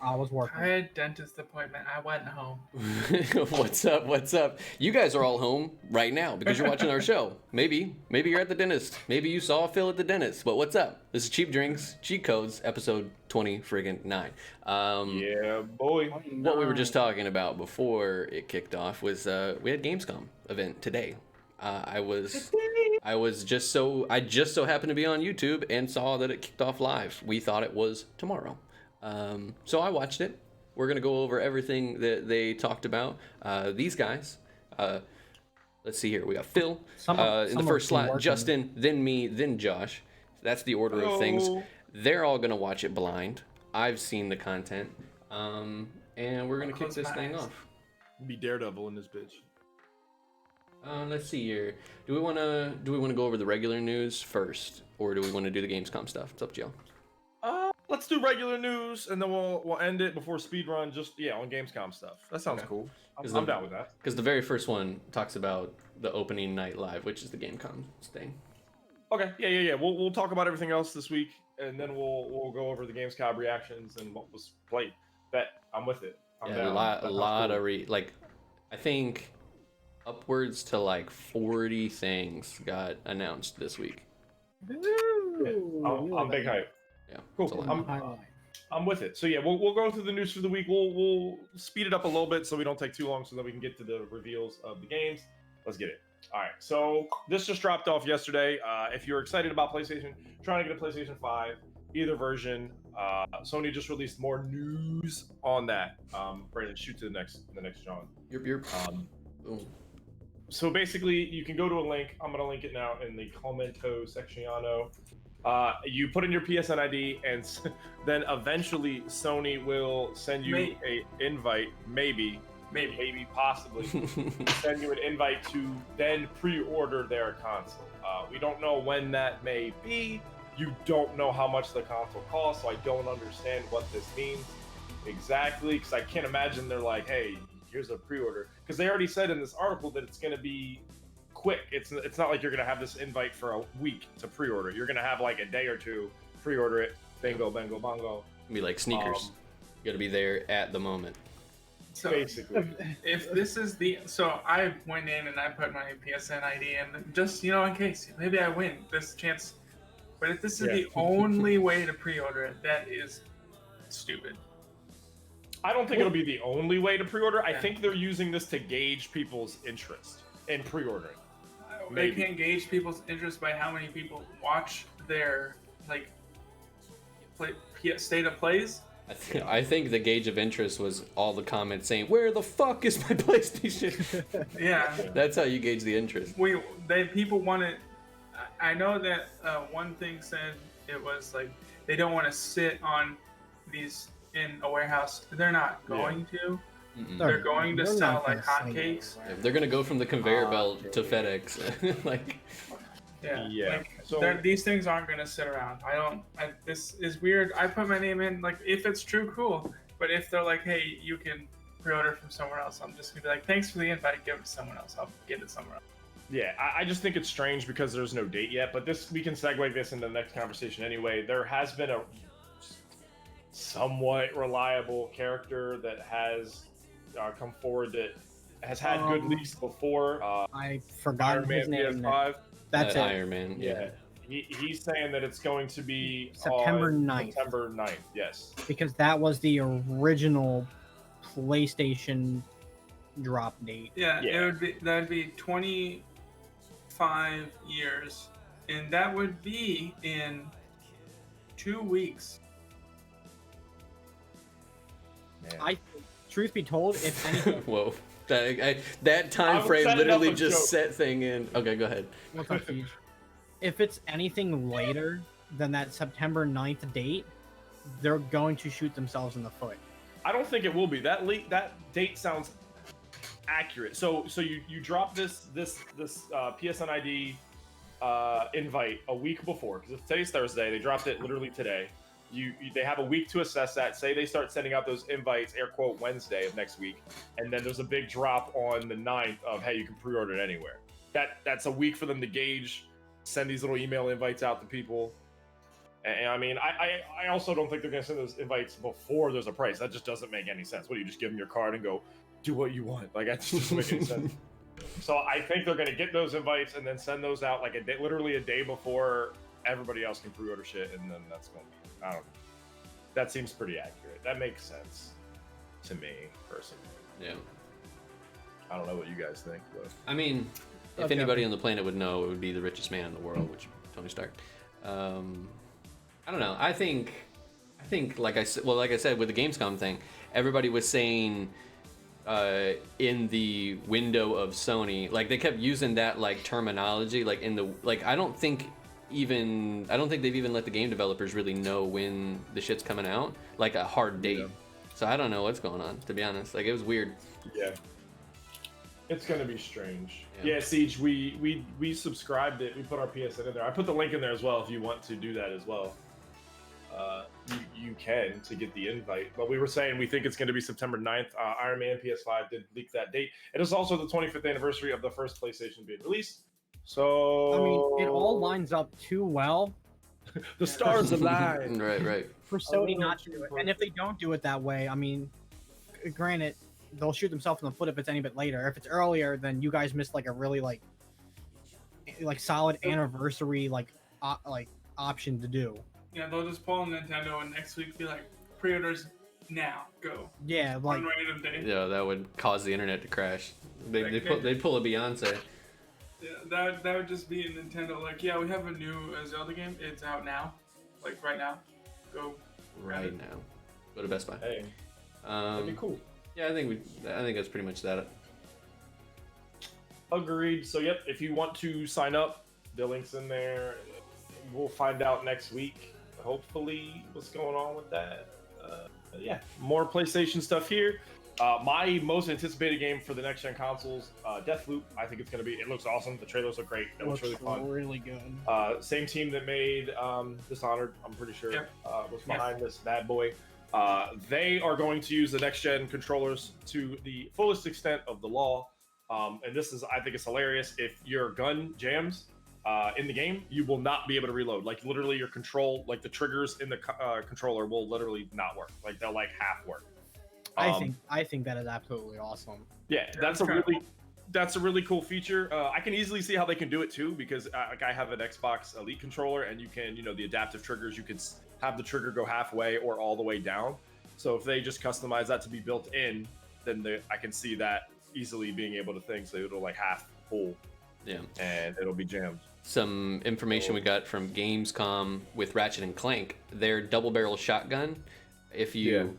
I was I working. had a dentist appointment. I went home. What's up? What's up? You guys are all home right now because you're watching our show. Maybe you're at the dentist. Maybe you saw Phil at the dentist. But what's up? This is Cheap Drinks, Cheat Codes, episode 20-9. Yeah, boy. What we were just talking about before it kicked off was we had GamesCom event today. I just so happened to be on YouTube and saw that it kicked off live. We thought it was tomorrow. So I watched it. We're going to go over everything that they talked about. These guys, let's see here. We got Phil in the first slot, Justin, then me, then Josh. That's the order of things. They're all going to watch it blind. I've seen the content. And we're going to kick this thing off. Be Daredevil in this bitch. Let's see here. Do we want to go over the regular news first, or do we want to do the Gamescom stuff? It's up to y'all. Let's do regular news, and then we'll end it before speedrun. On Gamescom stuff. That sounds cool. I'm down with that. Because the very first one talks about the opening night live, which is the Gamescom thing. Okay. Yeah. We'll talk about everything else this week, and then we'll go over the Gamescom reactions and what was played. I'm with it. I'm down. A lot of I think upwards to like 40 things got announced this week. I'm big hype. Yeah, cool. I'm with it. So yeah, we'll go through the news for the week. We'll speed it up a little bit so we don't take too long, so that we can get to the reveals of the games. Let's get it. All right. So this just dropped off yesterday. If you're excited about PlayStation, trying to get a PlayStation 5, either version, Sony just released more news on that. Brandon, shoot to the next John. You're So basically, you can go to a link. I'm gonna link it now in the commento sectionano. You put in your PSN ID, and then eventually Sony will send you a invite, maybe possibly send you an invite to then pre-order their console. We don't know when that may be. You don't know how much the console costs, so I don't understand what this means exactly, because I can't imagine they're like, hey, here's a pre-order, because they already said in this article that it's going to be quick. It's not like you're gonna have this invite for a week to pre-order. You're gonna have like a day or two, pre-order it, bingo, bango, bongo. Be like sneakers. You gotta be there at the moment. So basically, if this is I went in and I put my PSN ID in, just in case maybe I win this chance. But if this is the only way to pre-order it, that is stupid. I don't think it'll be the only way to pre-order. I think they're using this to gauge people's interest in pre-ordering. They can gauge people's interest by how many people watch their state of plays. I think the gauge of interest was all the comments saying, "Where the fuck is my PlayStation?" Yeah, that's how you gauge the interest. People want it. I know that one thing said it was like they don't want to sit on these in a warehouse. They're not going to. Mm-mm. They're going to sell like hotcakes. They're going to go from the conveyor belt to FedEx. These things aren't going to sit around. This is weird. I put my name in. Like, if it's true, cool. But if they're like, hey, you can pre-order from somewhere else, I'm just going to be like, thanks for the invite. Give it to someone else. I'll get it somewhere else. Yeah, I just think it's strange because there's no date yet. But we can segue this into the next conversation anyway. There has been a somewhat reliable character that has come forward that has had good leaks before. I forgot his name. PS5. That's it. Iron Man, yeah. He's saying that it's going to be September 9th. September 9th, yes. Because that was the original PlayStation drop date. Yeah. That'd be 25 years, and that would be in 2 weeks. Man. Truth be told, if anything... Whoa. That time frame literally just set thing in. Okay, go ahead. What's up, Siege? If it's anything later than that September 9th date, they're going to shoot themselves in the foot. I don't think it will be. That date sounds accurate. So you drop this PSN ID invite a week before, because if today's Thursday, they dropped it literally today. They have a week to assess that. Say they start sending out those invites, air quote, Wednesday of next week, and then there's a big drop on the 9th of, hey, you can pre-order it anywhere. That's a week for them to gauge, send these little email invites out to people. And I mean, I also don't think they're going to send those invites before there's a price. That just doesn't make any sense. What do you just give them your card and go, do what you want? Like, that just doesn't make any sense. So I think they're going to get those invites and then send those out like literally a day before everybody else can pre-order shit, and then that's going to be, I don't know. That seems pretty accurate. That makes sense to me, personally. Yeah. I don't know what you guys think, but I mean, if anybody on the planet would know, it would be the richest man in the world, which is Tony Stark. I don't know. I think like I said with the Gamescom thing, everybody was saying in the window of Sony, like they kept using that like terminology, like in the like I don't think they've even let the game developers really know when the shit's coming out, like a hard date. Yeah. So I don't know what's going on, to be honest. Like it was weird. Yeah. It's gonna be strange. Yeah, Siege, we subscribed it. We put our PSN in there. I put the link in there as well if you want to do that as well. You can to get the invite. But we were saying we think it's going to be September 9th. Iron Man PS5 did leak that date. It is also the 25th anniversary of the first PlayStation being released. So I mean, it all lines up too well. The stars align. Right. For Sony not to do it. And if they don't do it that way, I mean, granted, they'll shoot themselves in the foot if it's any bit later. If it's earlier, then you guys missed like a really like solid anniversary option to do. Yeah, they'll just pull on Nintendo and next week be like, pre-orders now, go. Yeah, like yeah, that would cause the internet to crash. They'd pull a Beyonce. Yeah, that would just be Nintendo. Like, yeah, we have a new Zelda game. It's out now, like right now. Go. Right now. Go to Best Buy. Hey, that'd be cool. Yeah, I think that's pretty much that. Agreed. So yep, if you want to sign up, the link's in there. We'll find out next week, hopefully, what's going on with that. Yeah, more PlayStation stuff here. My most anticipated game for the next gen consoles, Deathloop. I think it's gonna be. It looks awesome. The trailers look great. It looks really fun. Really good. Same team that made Dishonored. I'm pretty sure was behind this bad boy. They are going to use the next gen controllers to the fullest extent of the law. And this is, I think it's hilarious. If your gun jams in the game, you will not be able to reload. Like literally your control, like the triggers in the controller will literally not work. Like they'll like half work. I think that is absolutely awesome. Yeah, that's a really cool feature. I can easily see how they can do it too, because like I have an Xbox Elite controller, and you can, the adaptive triggers, you can have the trigger go halfway or all the way down. So if they just customize that to be built in, then I can see that easily being able to think, so it'll like half pull. Yeah, and it'll be jammed. Some information we got from Gamescom with Ratchet and Clank. Their double barrel shotgun, if you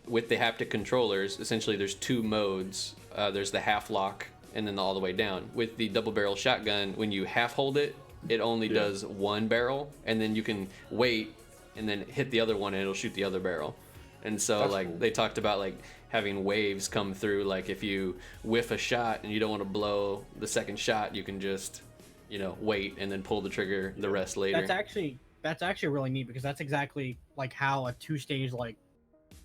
with the haptic controllers, essentially there's two modes. There's the half lock and then all the way down. With the double barrel shotgun, when you half hold it, it only does one barrel, and then you can wait and then hit the other one and it'll shoot the other barrel. And so that's cool. They talked about like having waves come through, like if you whiff a shot and you don't want to blow the second shot, you can just wait and then pull the trigger the rest later. That's actually really neat, because that's exactly like how a two-stage like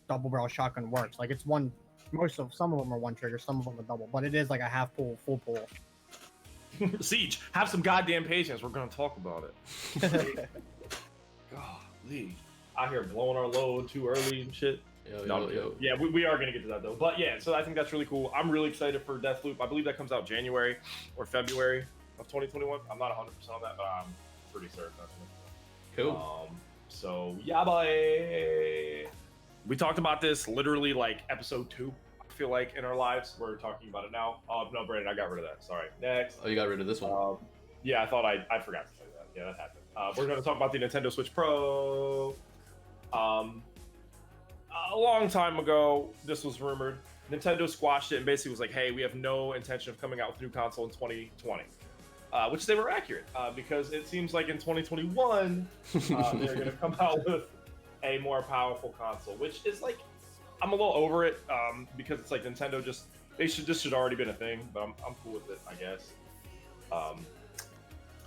double barrel shotgun works. Like it's some of them are one trigger, some of them are double, but it is like a half pull, full pull. Siege, have some goddamn patience. We're gonna talk about it. Golly, out here blowing our load too early and shit. Yo. Yeah, we are gonna get to that though. But yeah, so I think that's really cool. I'm really excited for Deathloop. I believe that comes out January or February of 2021. I'm not 100% on that, but I'm pretty certain that's cool. So yeah, boy. We talked about this literally like episode 2. I feel like in our lives, we're talking about it now. Oh no, Brandon, I got rid of that. Sorry. Next. Oh, you got rid of this one. Yeah, I thought I forgot to say that. Yeah, that happened. We're going to talk about the Nintendo Switch Pro. A long time ago, this was rumored. Nintendo squashed it and basically was like, hey, we have no intention of coming out with a new console in 2020. Which they were accurate, because it seems like in 2021, they're going to come out with a more powerful console, which is like, I'm a little over it, because it's like Nintendo this should already been a thing, but I'm cool with it, I guess.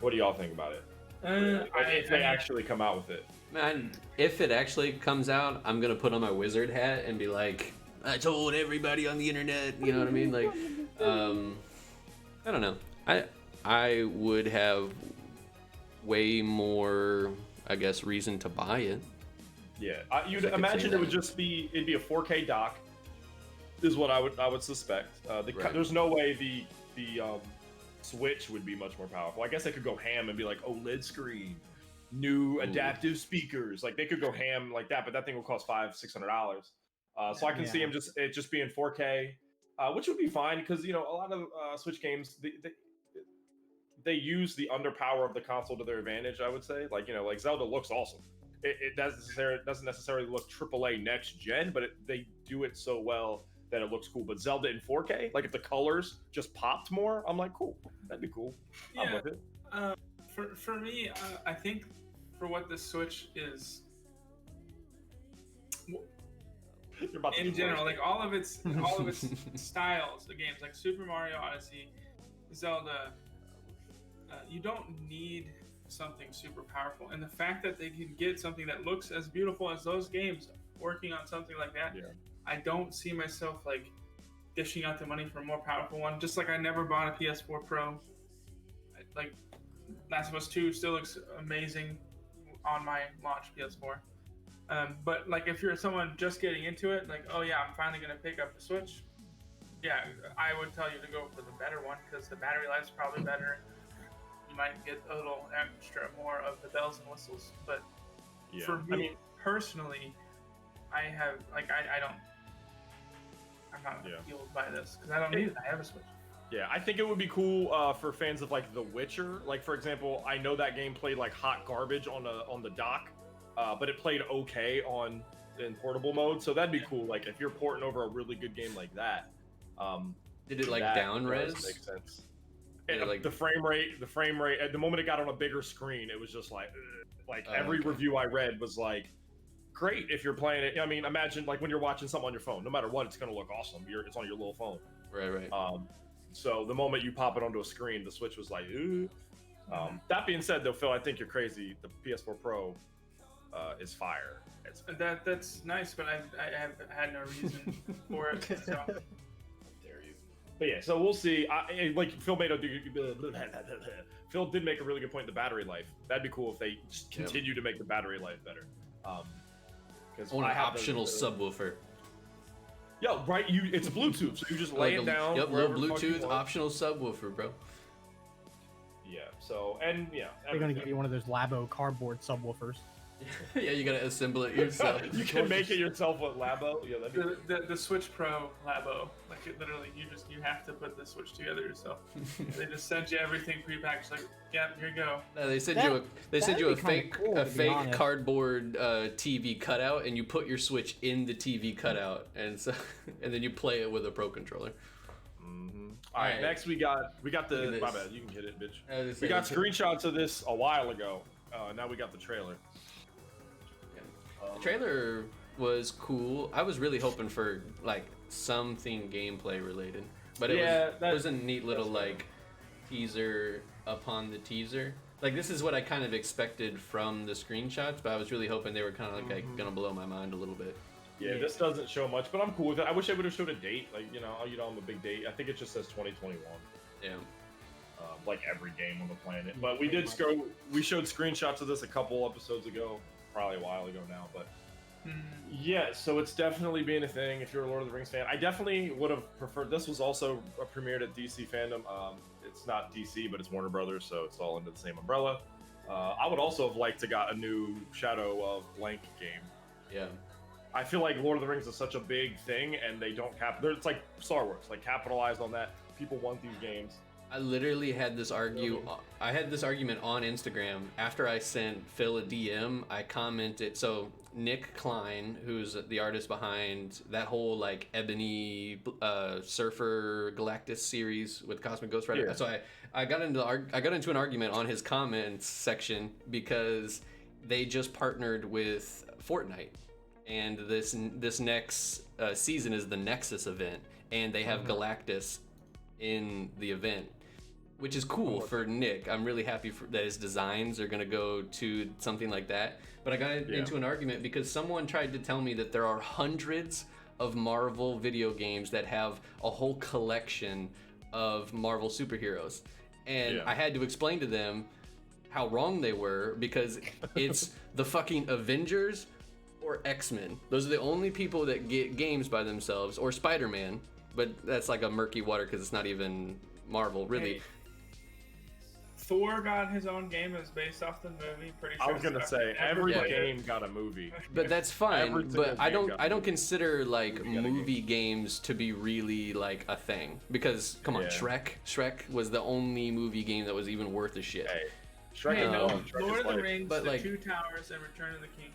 What do y'all think about it? If they actually come out with it. Man, if it actually comes out, I'm gonna put on my wizard hat and be like, I told everybody on the internet, you know what I mean? Like, I don't know. I would have way more I guess, reason to buy it. Yeah, you'd I could imagine say it would that. just be a 4K dock, is what I would suspect. Right. There's no way the Switch would be much more powerful. I guess they could go ham and be like OLED screen, new adaptive speakers. Like they could go ham like that, but that thing will cost $500-$600. So I can see him just being 4K, which would be fine because a lot of Switch games they use the underpower of the console to their advantage. I would say, like Zelda looks awesome. It doesn't necessarily look AAA next gen, but they do it so well that it looks cool. But Zelda in 4K, like if the colors just popped more, I'm like, cool, that'd be cool. I'm with it. For me, I think for what the Switch is, in general, like all of its styles of games, like Super Mario Odyssey, Zelda, you don't need something super powerful, and the fact that they can get something that looks as beautiful as those games working on something like that, I don't see myself like dishing out the money for a more powerful one. Just like I never bought a PS4 Pro. Like Last of Us 2 still looks amazing on my launch PS4. But like if you're someone just getting into it, like, oh yeah, I'm finally gonna pick up the Switch, yeah, I would tell you to go for the better one because the battery life's probably better. You might get a little extra more of the bells and whistles, but for me personally, I'm not fueled by this because I don't need it. I have a Switch. Yeah, I think it would be cool for fans of like The Witcher. Like for example, I know that game played like hot garbage on the dock, but it played okay in portable mode. So that'd be cool. Like if you're porting over a really good game like that. Did it like down res? Makes sense. Like the frame rate at the moment it got on a bigger screen, it was just like every review I read was like, great if you're playing it. I mean, imagine like when you're watching something on your phone, no matter what, it's gonna look awesome. It's on your little phone. Right. So the moment you pop it onto a screen, the Switch was like, ooh. That being said, though, Phil, I think you're crazy. The PS4 Pro is fire. That's nice, but I have had no reason for it. So. But yeah, so we'll see. Like Phil did make a really good point. The battery life. That'd be cool if they just continue to make the battery life better. Because an optional subwoofer. Yeah, right. It's Bluetooth, so you just lay it down. Yep, little Bluetooth optional subwoofer, bro. Yeah. So they're gonna give you one of those Labo cardboard subwoofers. Yeah, you gotta assemble it yourself. You can make it yourself with Labo. Yeah, the Switch Pro Labo. Like it literally, you have to put the Switch together yourself. They just send you everything prepackaged. Like, yeah, here you go. No, they send you a fake cardboard TV cutout, and you put your Switch in the TV cutout, and then you play it with a Pro controller. All right, next we got the. My bad, you can hit it, bitch. We got screenshots of this a while ago. Now we got the trailer. The trailer was cool. I was really hoping for like something gameplay related, but it was a neat little like teaser upon the teaser. Like this is what I kind of expected from the screenshots, but I was really hoping they were kind of like gonna blow my mind a little bit. Yeah, this doesn't show much, but I'm cool with it. I wish I would have showed a date. Like I'm a big date. I think it just says 2021. Yeah. Like every game on the planet. But we showed screenshots of this a couple episodes ago, probably a while ago now, but yeah, so it's definitely being a thing if you're a Lord of the Rings fan. I definitely would have preferred, this was also premiered at DC Fandom. It's not DC, but it's Warner Brothers, so it's all under the same umbrella. I would also have liked to got a new Shadow of Blank game. Yeah. I feel like Lord of the Rings is such a big thing, and they don't it's like Star Wars, like capitalized on that. People want these games. I literally had this argument on Instagram after I sent Phil a DM. I commented, so Nick Klein, who's the artist behind that whole like Ebony Surfer Galactus series with Cosmic Ghost Rider. Yeah. So I got into an argument on his comments section because they just partnered with Fortnite, and this next season is the Nexus event, and they have Galactus in the event, which is cool for Nick. I'm really happy that his designs are going to go to something like that. But I got into an argument because someone tried to tell me that there are hundreds of Marvel video games that have a whole collection of Marvel superheroes. And I had to explain to them, how wrong they were, because it's the fucking Avengers or X-Men. Those are the only people that get games by themselves, or Spider-Man, but that's like a murky water because it's not even Marvel, really. Hey, Thor got his own game. It was based off the movie. Pretty sure. I was gonna say every game got a movie. But that's fine. But I don't movie. consider like movie games to be really like a thing, because come on, Shrek was the only movie game that was even worth a shit. Hey, Shrek, Hey, no, Shrek Lord is of the like- Rings, but The like- Two Towers, and Return of the King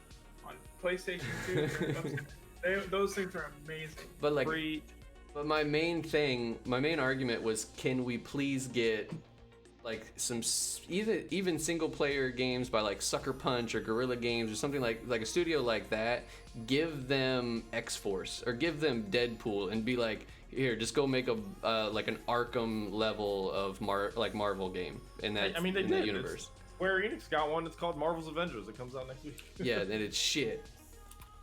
on PlayStation 2. Those things are amazing. But like, Free. but my main argument was, can we please get like some even single player games by like Sucker Punch or Guerrilla Games or something like a studio like that, give them X-Force or give them Deadpool and be like, here, just go make a like an Arkham level of Marvel game in that, I mean, they in did. that universe. Square Enix got one. It's called Marvel's Avengers. It comes out next week. Yeah, and it's shit.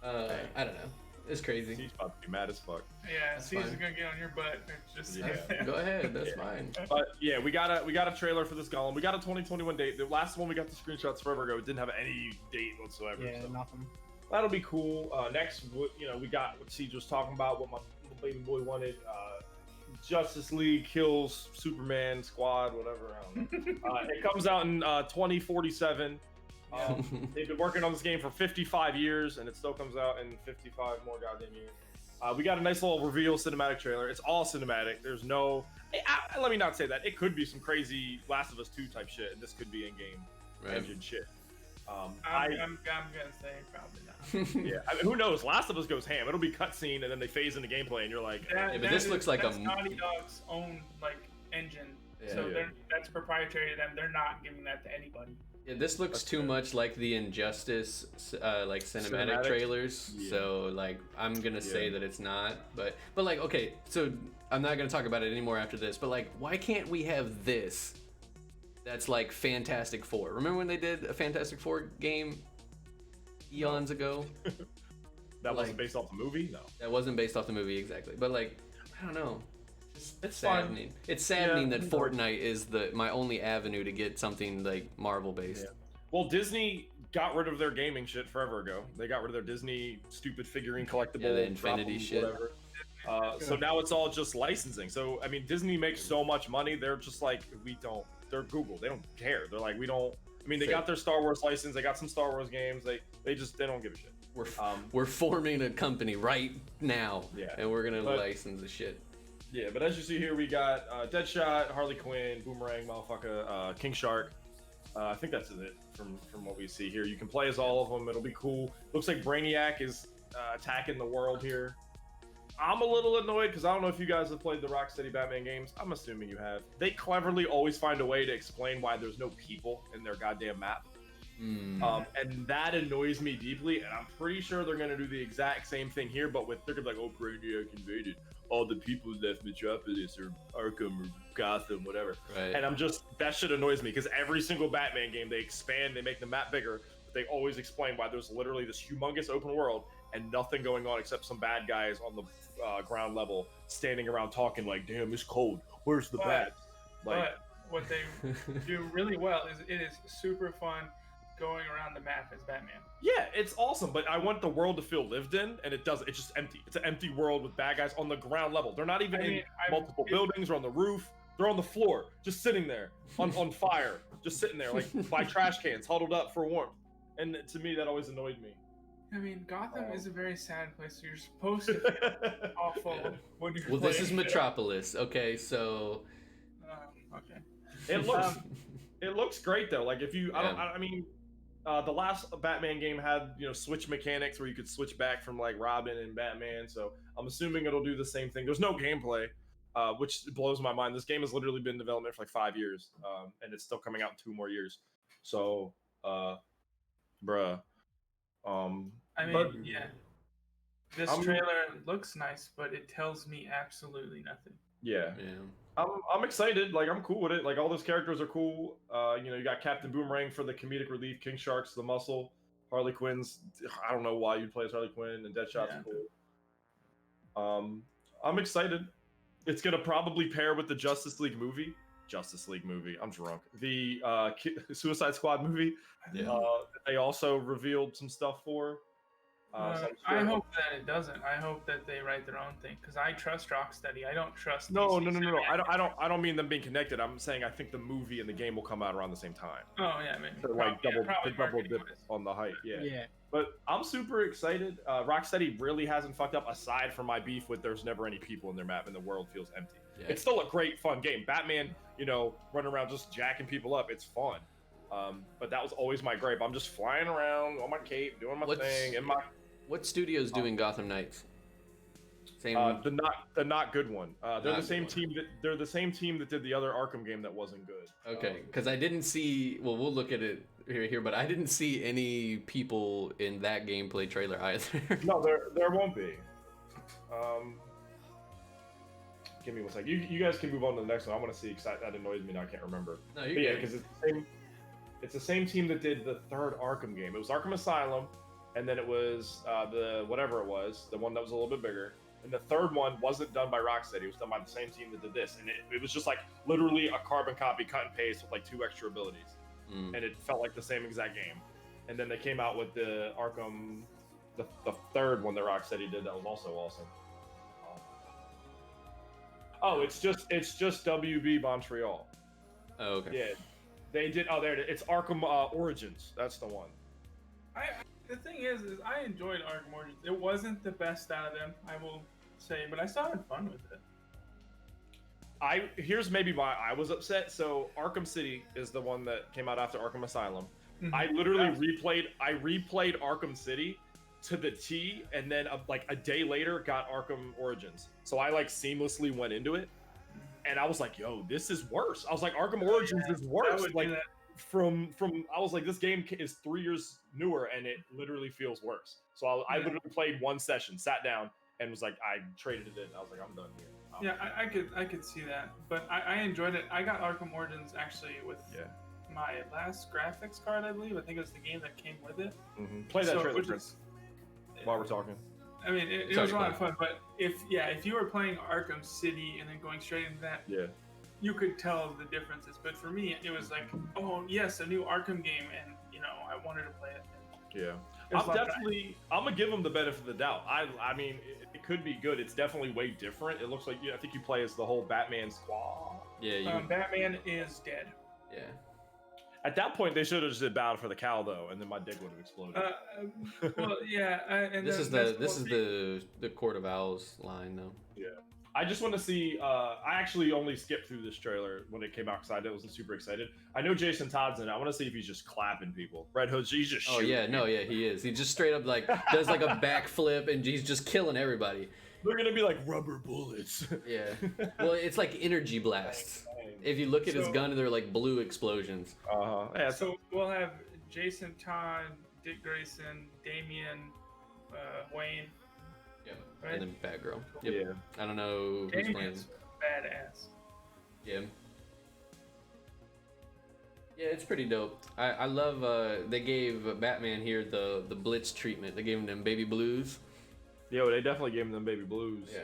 I don't know. It's crazy. He's about to be mad as fuck. Yeah, That's Caesar's fine. gonna get on your butt. Just Go ahead, that's fine. But yeah, we got a trailer for this Gollum. We got a 2021 date. The last one we got the screenshots forever ago. It didn't have any date whatsoever. Yeah, so nothing. that'll be cool. Next, we got what Siege was talking about. What my baby boy wanted. Justice League kills Superman Squad, whatever. I don't know. It comes out in 2047. They've been working on this game for 55 years, and it still comes out in 55 more goddamn years. We got a nice little reveal cinematic trailer. It's all cinematic. There's no... let me not say that. It could be some crazy Last of Us 2 type shit, and this could be in-game engine shit. I'm gonna say probably not. Yeah, I mean, who knows? Last of Us goes ham. It'll be cutscene, and then they phase into gameplay, and you're like... but this looks like that's Naughty Dog's own engine. So that's proprietary to them. They're not giving that to anybody. Yeah, this looks too much like the Injustice like cinematic trailers. Yeah. So like I'm gonna say that it's not, but like, okay, so I'm not gonna talk about it anymore after this, but like, why can't we have this that's like Fantastic Four? Remember when they did a Fantastic Four game eons ago? That wasn't based off the movie? No. That wasn't based off the movie, exactly. But like, I don't know. It's saddening. fine. It's saddening that Fortnite is my only avenue to get something like Marvel based. Yeah. Well, Disney got rid of their gaming shit forever ago. They got rid of their Disney stupid figurine collectible, the Infinity shit. Whatever. So now it's all just licensing. So I mean, Disney makes so much money. They're just like, we don't. They're Google. They don't care. They're like, we don't. I mean, they got their Star Wars license. They got some Star Wars games. They don't give a shit. We're forming a company right now. Yeah. And we're gonna license the shit. Yeah, but as you see here, we got Deadshot, Harley Quinn, Boomerang, Motherfucker, King Shark. I think that's it from what we see here. You can play as all of them. It'll be cool. Looks like Brainiac is attacking the world here. I'm a little annoyed because I don't know if you guys have played the Rocksteady Batman games. I'm assuming you have. They cleverly always find a way to explain why there's no people in their goddamn map. And that annoys me deeply, and I'm pretty sure they're going to do the exact same thing here, but they're going to be like, oh, Brainiac invaded. All the people left Metropolis or Arkham or Gotham, whatever. Right. And that shit annoys me, because every single Batman game, they expand, they make the map bigger, but they always explain why there's literally this humongous open world and nothing going on except some bad guys on the ground level standing around talking like, damn, it's cold. Where's the bat? But what they do really well is it is super fun going around the map as Batman. Yeah, it's awesome, but I want the world to feel lived in, and it doesn't. It's just empty. It's an empty world with bad guys on the ground level. They're not even in multiple buildings or on the roof. They're on the floor, just sitting there on fire, just sitting there like by trash cans, huddled up for warmth. And to me, that always annoyed me. I mean, Gotham is a very sad place. So you're supposed to feel awful when you're Well, this is Metropolis, okay? So okay. It looks great though. Like if you, I mean. The last Batman game had, switch mechanics where you could switch back from like Robin and Batman. So I'm assuming it'll do the same thing. There's no gameplay, which blows my mind. This game has literally been in development for like 5 years, and it's still coming out in 2 more years. So, bruh. I mean, yeah. This trailer looks nice, but it tells me absolutely nothing. Yeah. I'm excited. Like, I'm cool with it. Like, all those characters are cool. You got Captain Boomerang for the comedic relief, King Shark's the muscle, Harley Quinn's. I don't know why you'd play as Harley Quinn, and Deadshot's cool. I'm excited. It's gonna probably pair with the Justice League movie, Justice League movie. I'm drunk. The Suicide Squad movie. Yeah. They also revealed some stuff for. So I hope that it doesn't. I hope that they write their own thing because I trust Rocksteady. I don't trust. No. DC I don't mean them being connected. I'm saying I think the movie and the game will come out around the same time. Oh yeah, maybe. So like double dip on the hype. Yeah. Yeah. But I'm super excited. Rocksteady really hasn't fucked up aside from my beef with there's never any people in their map and the world feels empty. Yeah. It's still a great fun game. Batman, running around just jacking people up. It's fun. But that was always my gripe. I'm just flying around on my cape, doing my thing. What studio's doing Gotham Knights? Same. The not good one. They're the same one. team that did the other Arkham game that wasn't good. Okay, because I didn't see. Well, we'll look at it here, but I didn't see any people in that gameplay trailer either. No, there won't be. Give me one second. You guys can move on to the next one. I want to see because that annoys me. Now I can't remember. No, But yeah, because it's the same team that did the third Arkham game. It was Arkham Asylum, and then it was the one that was a little bit bigger. And the third one wasn't done by Rocksteady. It was done by the same team that did this, and it was just like literally a carbon copy, cut and paste with like 2 extra abilities, and it felt like the same exact game. And then they came out with the Arkham, the third one that Rocksteady did that was also awesome. Oh, it's just WB Montreal. Oh, okay. Yeah, they did. Oh, there it is. It's Arkham Origins. That's the one. The thing is I enjoyed Arkham Origins. It wasn't the best out of them, I will say, but I still had fun with it. Here's maybe why I was upset. So Arkham City is the one that came out after Arkham Asylum. Mm-hmm. I literally replayed Arkham City to the T, and then like a day later got Arkham Origins. So I like seamlessly went into it, and I was like, "Yo, this is worse." I was like, "Arkham Origins is worse." Like from I was like, this game is 3 years newer, and it literally feels worse. So I literally played one session, sat down, and was like, I traded it in. I was like, I'm done here. I could see that, but I enjoyed it. I got Arkham Origins actually with my last graphics card, I believe. I think it was the game that came with it. Mm-hmm. Play that trailer, Prince, while we're talking. I mean, it was a lot of fun, but if you were playing Arkham City and then going straight into that, you could tell the differences. But for me, it was like, oh yes, a new Arkham game, and I wanted to play it. Yeah, I'm gonna give them the benefit of the doubt. I mean, it could be good. It's definitely way different. It looks like I think you play as the whole Batman squad. Yeah, Batman is dead. Yeah. At that point, they should have just did Battle for the Cow though, and then my dick would have exploded. Well, yeah. And this is the Court of Owls line though. Yeah. I just want to see. I actually only skipped through this trailer when it came out because I wasn't super excited. I know Jason Todd's in it. I want to see if he's just clapping people. Red Hood's he's just. Oh yeah, no, yeah, he is. He just straight up like does like a backflip and he's just killing everybody. They're gonna be like rubber bullets. Yeah. Well, it's like energy blasts. If you look at his gun, they're like blue explosions. Yeah. So we'll have Jason Todd, Dick Grayson, Damian, Wayne. Yeah. Right? And then Batgirl. Yep. Yeah. I don't know who's playing. Badass. Yeah. Yeah, it's pretty dope. I love they gave Batman here the Blitz treatment. They gave him them baby blues. Yeah, they definitely gave him them baby blues. Yeah.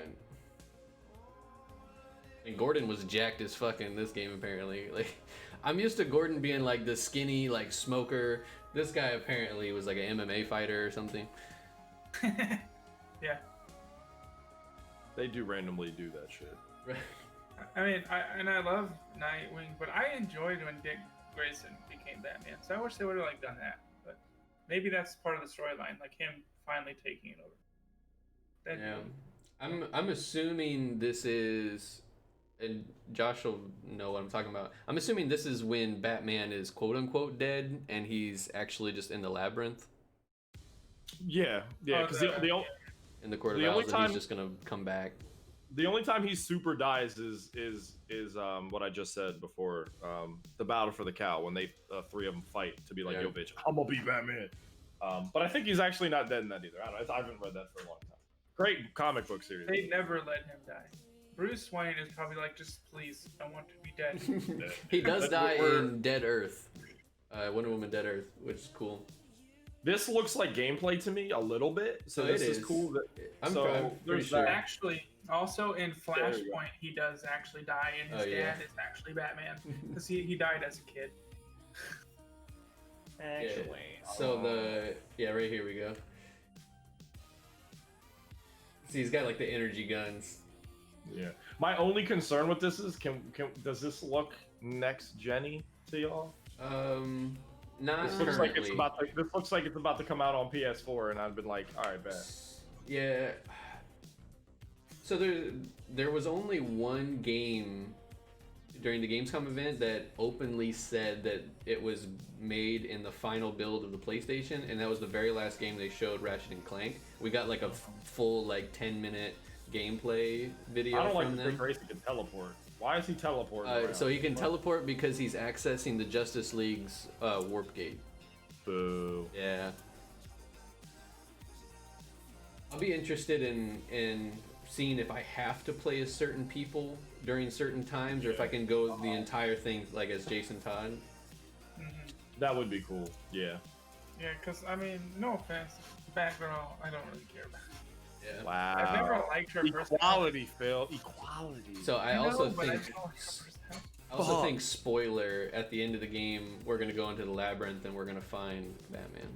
And Gordon was jacked as fuck in this game apparently. Like I'm used to Gordon being like the skinny like smoker. This guy apparently was like an MMA fighter or something. Yeah. They do randomly do that shit. Right. I mean, I love Nightwing, but I enjoyed when Dick Grayson became Batman. So I wish they would have like done that. But maybe that's part of the storyline, like him finally taking it over. I'm assuming this is, and Josh will know what I'm talking about. I'm assuming this is when Batman is quote unquote dead and he's actually just in the labyrinth. Yeah, because in the Court of Owls, and he's just gonna come back. The only time he super dies is what I just said before, the Battle for the Cow, when they three of them fight to be like, yo bitch, I'm gonna be Batman. But I think he's actually not dead in that either. I haven't read that for a long time. Great comic book series. They never let him die. Bruce Wayne is probably like, just please, I want to be dead. He does die in Dead Earth. Wonder Woman Dead Earth, which is cool. This looks like gameplay to me a little bit, so this is cool. I'm there's sure. that. Actually, also in Flashpoint, he does actually die, and his dad is actually Batman because he died as a kid. Actually, so right here we go. See, he's got like the energy guns. Yeah. My only concern with this is, does this look next gen-y to y'all? Not this looks like it's about to, this looks like it's about to come out on PS4, and I've been like, all right, bet. Yeah. So there was only one game during the Gamescom event that openly said that it was made in the final build of the PlayStation, and that was the very last game they showed, Ratchet and Clank. We got like a full like 10-minute gameplay video. I don't from like them. Gracie can teleport. Why is he teleporting? So he can teleport because he's accessing the Justice League's warp gate. Boo. Yeah. I'll be interested in seeing if I have to play as certain people during certain times, or if I can go the entire thing like as Jason Todd. That would be cool. Yeah. Yeah, because I mean, no offense, Batgirl, I don't really care about. Yeah. Wow. I've never liked her equality, Phil. Equality. So I also think spoiler, at the end of the game we're gonna go into the labyrinth and we're gonna find Batman.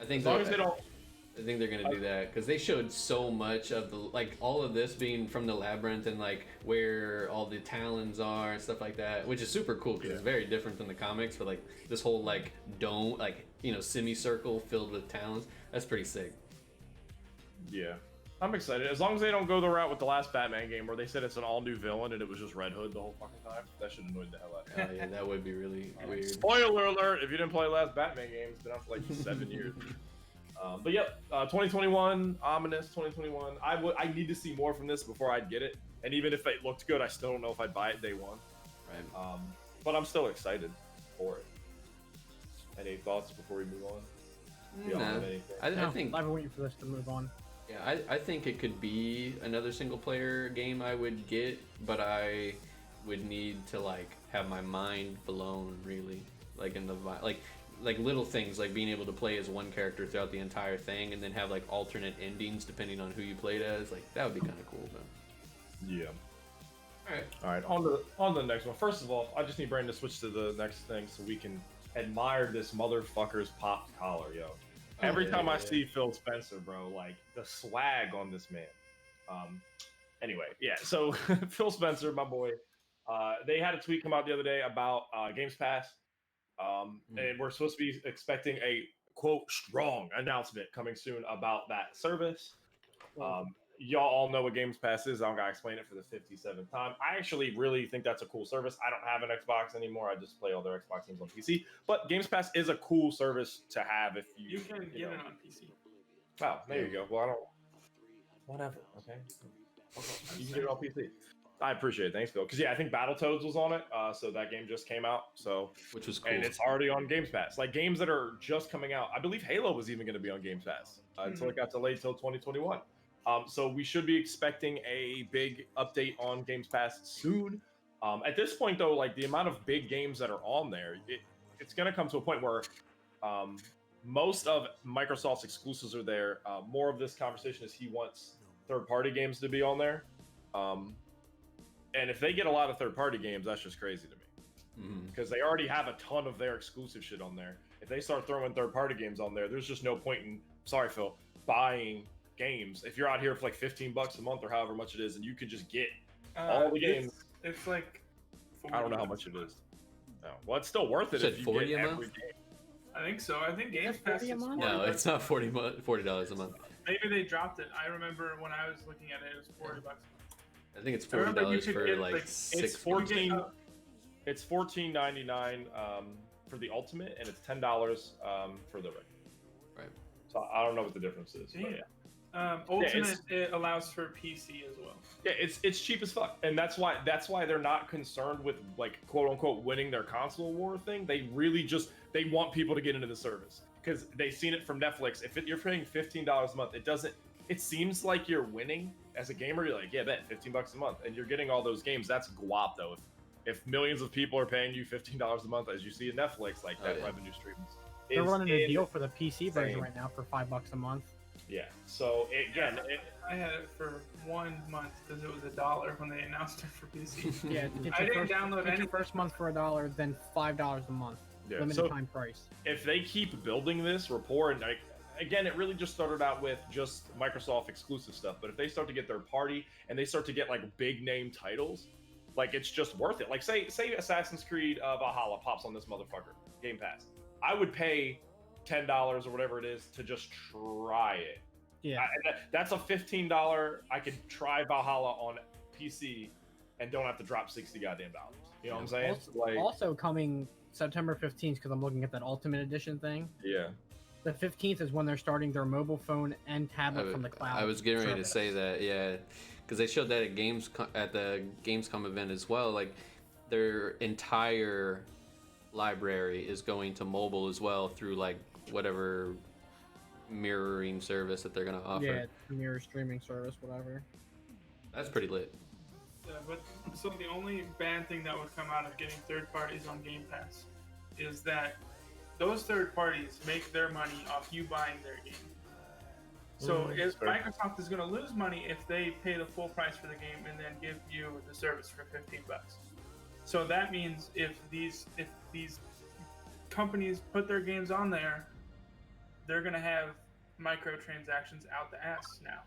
I think I think they're gonna do that because they showed so much of the all of this being from the labyrinth and like where all the talons are and stuff like that, which is super cool because it's very different than the comics. But like this whole like dome, semicircle filled with talons, that's pretty sick. Yeah, I'm excited. As long as they don't go the route with the last Batman game where they said it's an all-new villain and it was just Red Hood the whole fucking time. That should annoy the hell out of me. Oh yeah, that would be really weird. Spoiler alert! If you didn't play the last Batman game, it's been out for like 7 years. But yep, 2021, ominous 2021. I need to see more from this before I'd get it. And even if it looked good, I still don't know if I'd buy it day one. Right. But I'm still excited for it. Any thoughts before we move on? I think I'm waiting for this to move on. Yeah, I think it could be another single player game I would get, but I would need to have my mind blown really, in the like little things like being able to play as one character throughout the entire thing and then have alternate endings depending on who you played as. That would be kind of cool though. Yeah. All right. On the next one. First of all, I just need Brandon to switch to the next thing so we can admire this motherfucker's popped collar, yo. Every time I see Phil Spencer, bro, the swag on this man. Anyway, yeah. So Phil Spencer, my boy, they had a tweet come out the other day about Games Pass, and we're supposed to be expecting a quote strong announcement coming soon about that service. Y'all all know what Games Pass is. I don't gotta explain it for the 57th time. I actually really think that's a cool service. I don't have an Xbox anymore. I just play all their Xbox games on PC. But Games Pass is a cool service to have if you can get it on PC. Wow, there you go. Well, I don't. Whatever. Okay. You can get it on PC. I appreciate it. Thanks, Phil. Because I think Battletoads was on it. So that game just came out. So which was cool. And it's already on Games Pass. Games that are just coming out. I believe Halo was even going to be on Games Pass until it got delayed till 2021. So we should be expecting a big update on Games Pass soon. At this point, though, the amount of big games that are on there, it's going to come to a point where most of Microsoft's exclusives are there. More of this conversation is he wants third-party games to be on there. And if they get a lot of third-party games, that's just crazy to me. Because they already have a ton of their exclusive shit on there. If they start throwing third-party games on there, there's just no point in, sorry, Phil, buying games if you're out here for $15 a month or however much it is, and you can just get all the games. It's I don't know how much it is. No, well, it's still worth it if you get every game. I think so. I think Games Pass is $40. No, it's not $40 a month. Maybe they dropped it. I remember when I was looking at it, it was $40. I think it's $40 for 6. It's 14. It's $14.99 for the Ultimate, and it's $10 for the regular. Right. So I don't know what the difference is. But yeah. Ultimate it allows for PC as well. Yeah, it's cheap as fuck, and that's why they're not concerned with quote unquote winning their console war thing. They really they want people to get into the service because they've seen it from Netflix. If you're paying $15 a month, it seems like you're winning as a gamer. You're yeah, bet $15 a month, and you're getting all those games. That's guap though. If millions of people are paying you $15 a month, as you see in Netflix, that revenue stream They're is running a insane. deal for the PC version right now for $5 a month. Yeah. So again, I had it for 1 month because it was $1 when they announced it for PC. Yeah, I didn't download any. Your first month for $1, then $5 a month, limited time price. if they keep building this rapport, and like again, it really just started out with just Microsoft exclusive stuff, but if they start to get third party and they start to get like big name titles, like it's just worth it. Like say Assassin's Creed Valhalla pops on this motherfucker Game Pass, I would pay $10 or whatever it is to just try it. Yeah, that's a $15. I could try Valhalla on PC and don't have to drop $60 goddamn dollars. You know what I'm saying? Also coming September 15th, because I'm looking at that Ultimate Edition thing. Yeah. The 15th is when they're starting their mobile phone and tablet from the cloud. I was getting ready to say that, yeah, because they showed that at the Gamescom event as well. Like their entire library is going to mobile as well through like whatever mirroring service that they're gonna offer. Yeah, mirror streaming service, whatever. That's pretty lit. Yeah, but so the only bad thing that would come out of getting third parties on Game Pass is that those third parties make their money off you buying their game. So if Microsoft is going to lose money if they pay the full price for the game and then give you the service for $15. So that means if these companies put their games on there, they're going to have microtransactions out the ass now.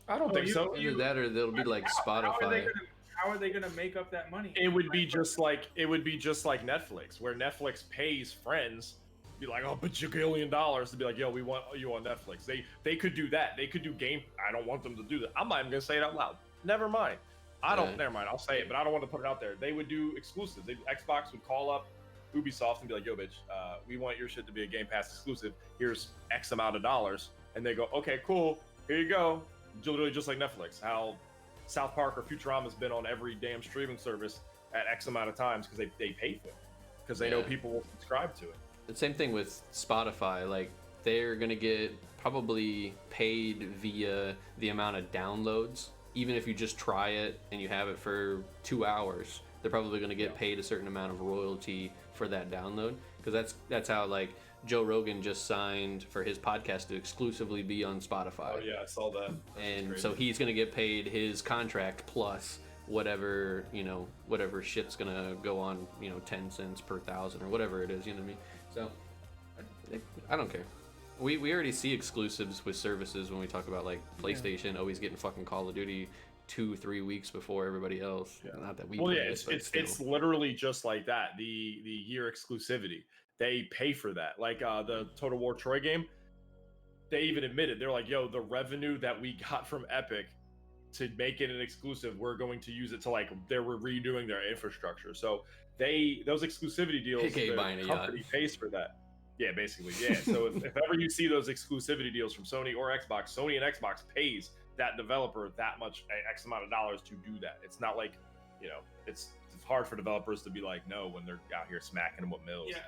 I don't think so. Either that or they'll be like Spotify. How are they going to make up that money? It would be just like Netflix, where Netflix pays friends, be like, oh, bajillion dollars to be like, yo, we want you on Netflix. They could do that. They could do game. I don't want them to do that. I'm not even gonna say it out loud. Never mind. Never mind. I'll say it, but I don't want to put it out there. They would do exclusives. Xbox would call up Ubisoft and be like, yo, bitch, we want your shit to be a Game Pass exclusive. Here's X amount of dollars, and they go, okay, cool. Here you go. Literally just like Netflix. How South Park or Futurama's been on every damn streaming service at X amount of times because they pay for it, because they know people will subscribe to it. The same thing with Spotify. Like they're gonna get probably paid via the amount of downloads. Even if you just try it and you have it for 2 hours, they're probably gonna get paid a certain amount of royalty for that download. Because that's how like Joe Rogan just signed for his podcast to exclusively be on Spotify. Oh yeah, I saw that. And so he's gonna get paid his contract plus whatever shit's gonna go on, 10 cents per thousand or whatever it is, you know what I mean? So I don't care. We already see exclusives with services when we talk about like PlayStation always getting fucking Call of Duty 2-3 weeks before everybody else. Yeah. Not that we. Well, yeah, it's literally just like that. The year exclusivity, they pay for that. Like the Total War Troy game, they even admitted, they're like, yo, the revenue that we got from Epic to make it an exclusive, we're going to use it to like they were redoing their infrastructure. So those exclusivity deals, the company pays for that. Yeah, basically, yeah. So if ever you see those exclusivity deals from Sony or Xbox, Sony and Xbox pays that developer that much X amount of dollars to do that. It's not like, it's hard for developers to be like, no, when they're out here smacking them with mills. Yeah,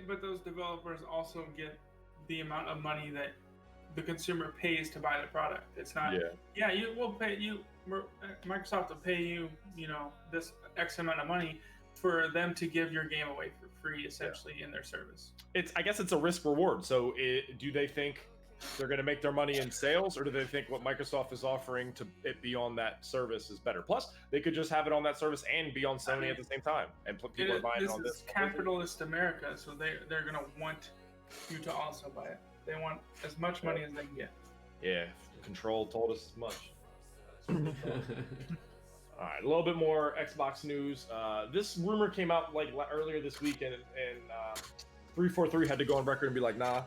but those developers also get the amount of money that the consumer pays to buy the product. It's not. Yeah, you will pay you. Microsoft will pay you, this X amount of money for them to give your game away for free, essentially, in their service. I guess it's a risk reward. So do they think they're going to make their money in sales, or do they think what Microsoft is offering to it be on that service is better? Plus, they could just have it on that service and be on Sony at the same time, and people are buying it on this. This is capitalist America, so they're going to want you to also buy it. They want as much money as they can get. Yeah, Control told us as much. All right, a little bit more Xbox news. This rumor came out like earlier this week, and 343 had to go on record and be like, nah.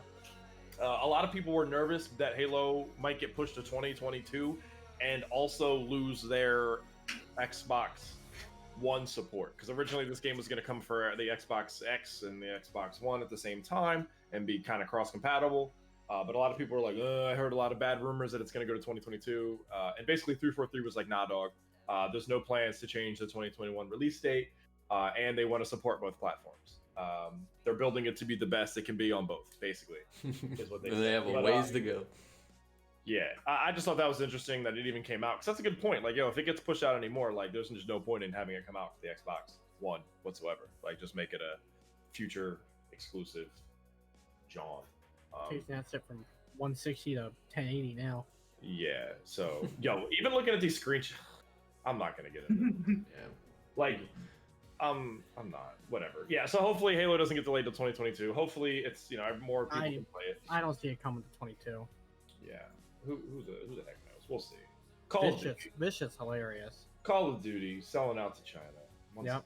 A lot of people were nervous that Halo might get pushed to 2022 and also lose their Xbox One support, because originally this game was going to come for the Xbox X and the Xbox One at the same time and be kind of cross-compatible. But a lot of people were like, I heard a lot of bad rumors that it's going to go to 2022. And basically 343 was like, nah, dog. There's no plans to change the 2021 release date, and they want to support both platforms. They're building it to be the best it can be on both, basically. Is what they have a ways to go. Yeah, I just thought that was interesting that it even came out, because that's a good point. Like, if it gets pushed out anymore, like, there's just no point in having it come out for the Xbox One whatsoever. Like, just make it a future exclusive jaunt. Chasing that shit from 160 to 1080 now. Yeah. So, yo, even looking at these screenshots, I'm not gonna get into it. Yeah. Like, I'm not. Whatever. Yeah. So hopefully Halo doesn't get delayed to 2022. Hopefully it's more people can play it. I don't see it coming to 22. Yeah. Who the heck knows? We'll see. Call of Duty. This shit's hilarious. Call of Duty selling out to China. Yep.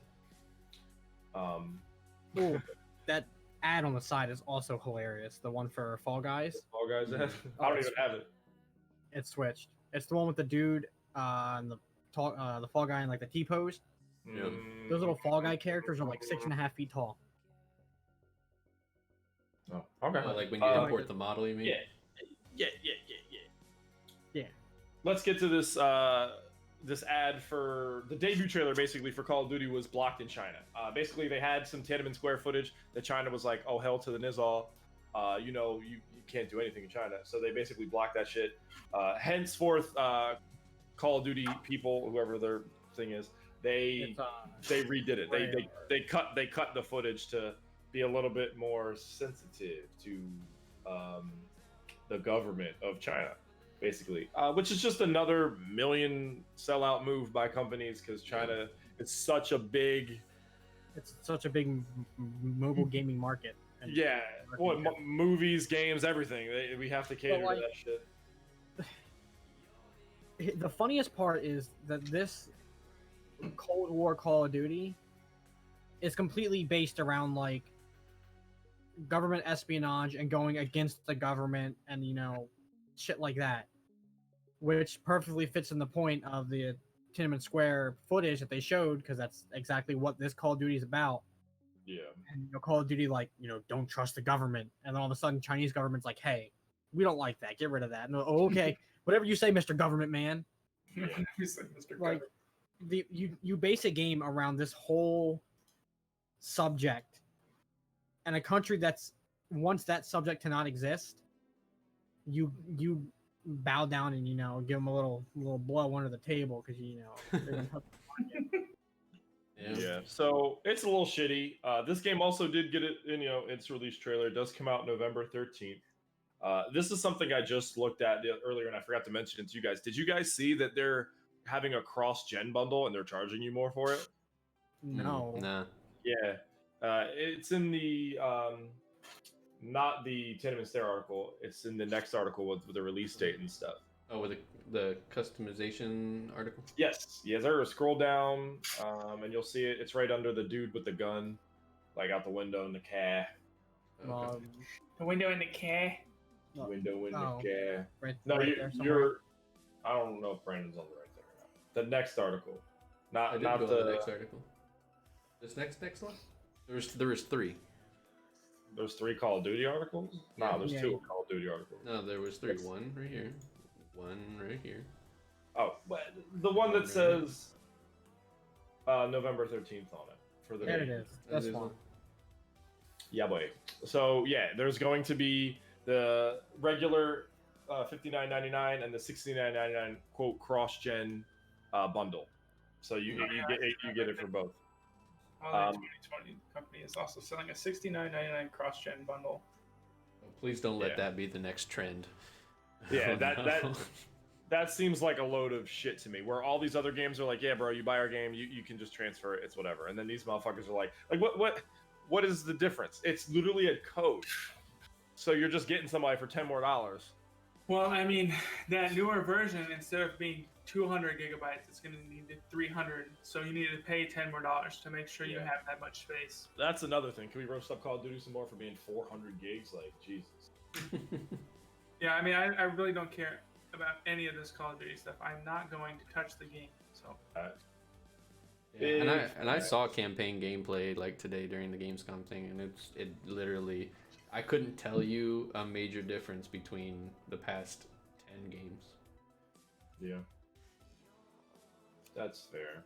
Ooh, that ad on the side is also hilarious. The one for Fall Guys. Fall Guys ad? I don't even have it. It's switched. It's the one with the dude and the Fall Guy in like the T pose. Yep. Those little Fall Guy characters are like 6.5 feet tall. Oh, okay. Like when you import the model, you mean? Yeah. Yeah. Let's get to this this ad for the debut trailer. Basically, for Call of Duty was blocked in China. Basically, they had some Tiananmen Square footage that China was like, "Oh hell to the Nizal." You can't do anything in China, so they basically blocked that shit. Henceforth, Call of Duty people, whoever their thing is, they redid it. They cut the footage to be a little bit more sensitive to the government of China, basically, which is just another million sellout move by companies because China is such a big mobile gaming market. Yeah, movies, games, everything. We have to cater to that shit. The funniest part is that this Cold War Call of Duty is completely based around like government espionage and going against the government and shit like that, which perfectly fits in the point of the Tiananmen Square footage that they showed, because that's exactly what this Call of Duty is about. Yeah. And Call of Duty, like, don't trust the government. And then all of a sudden, Chinese government's like, hey, we don't like that. Get rid of that. And, oh, okay. Whatever you say, Mr. Government Man. Yeah, you say Mr. Like, Government. you base a game around this whole subject. And a country that's wants that subject to not exist, you bow down and, give them a little blow under the table because, they're going to Yeah, so it's a little shitty. This game also did get it in, its release trailer. It does come out November 13th. This is something I just looked at earlier and I forgot to mention it to you guys. Did you guys see that they're having a cross-gen bundle and they're charging you more for it? No. Nah. Yeah. It's in the, not the Tiananmen Square article. It's in the next article with the release date and stuff. Oh, with the customization article? Yes, sir. Scroll down, and you'll see it. It's right under the dude with the gun, like out the window in the car. Okay. The window in the car. Window in the car. Right, No, right you're. I don't know if Brandon's on the right there or not. The next article, not the next article. This next one? There was 3. There's 3 Call of Duty articles. No, there's 2 Call of Duty articles. No, there was 3. One right here. One right here. Oh, but the one that says November 13th on it for the. There it is. That's one. Yeah, boy. So yeah, there's going to be the regular $59.99 and the $69.99 quote cross-gen bundle. So you get it for both. Well, the 2020 company is also selling a $69.99 cross-gen bundle. Please don't let that be the next trend. Yeah, that seems like a load of shit to me. Where all these other games are like, yeah, bro, you buy our game, you can just transfer it, it's whatever. And then these motherfuckers are like what is the difference? It's literally a code. So you're just getting somebody for $10 more. Well, I mean, that newer version, instead of being 200 gigabytes, it's going to need 300. So you need to pay $10 more to make sure you have that much space. That's another thing. Can we roast up Call of Duty some more for being 400 gigs? Like, Jesus. Yeah, I mean, I really don't care about any of this Call of Duty stuff. I'm not going to touch the game. So. Yeah, and I saw campaign gameplay like today during the GamesCom thing, and it literally, I couldn't tell you a major difference between the past 10 games. Yeah, that's fair.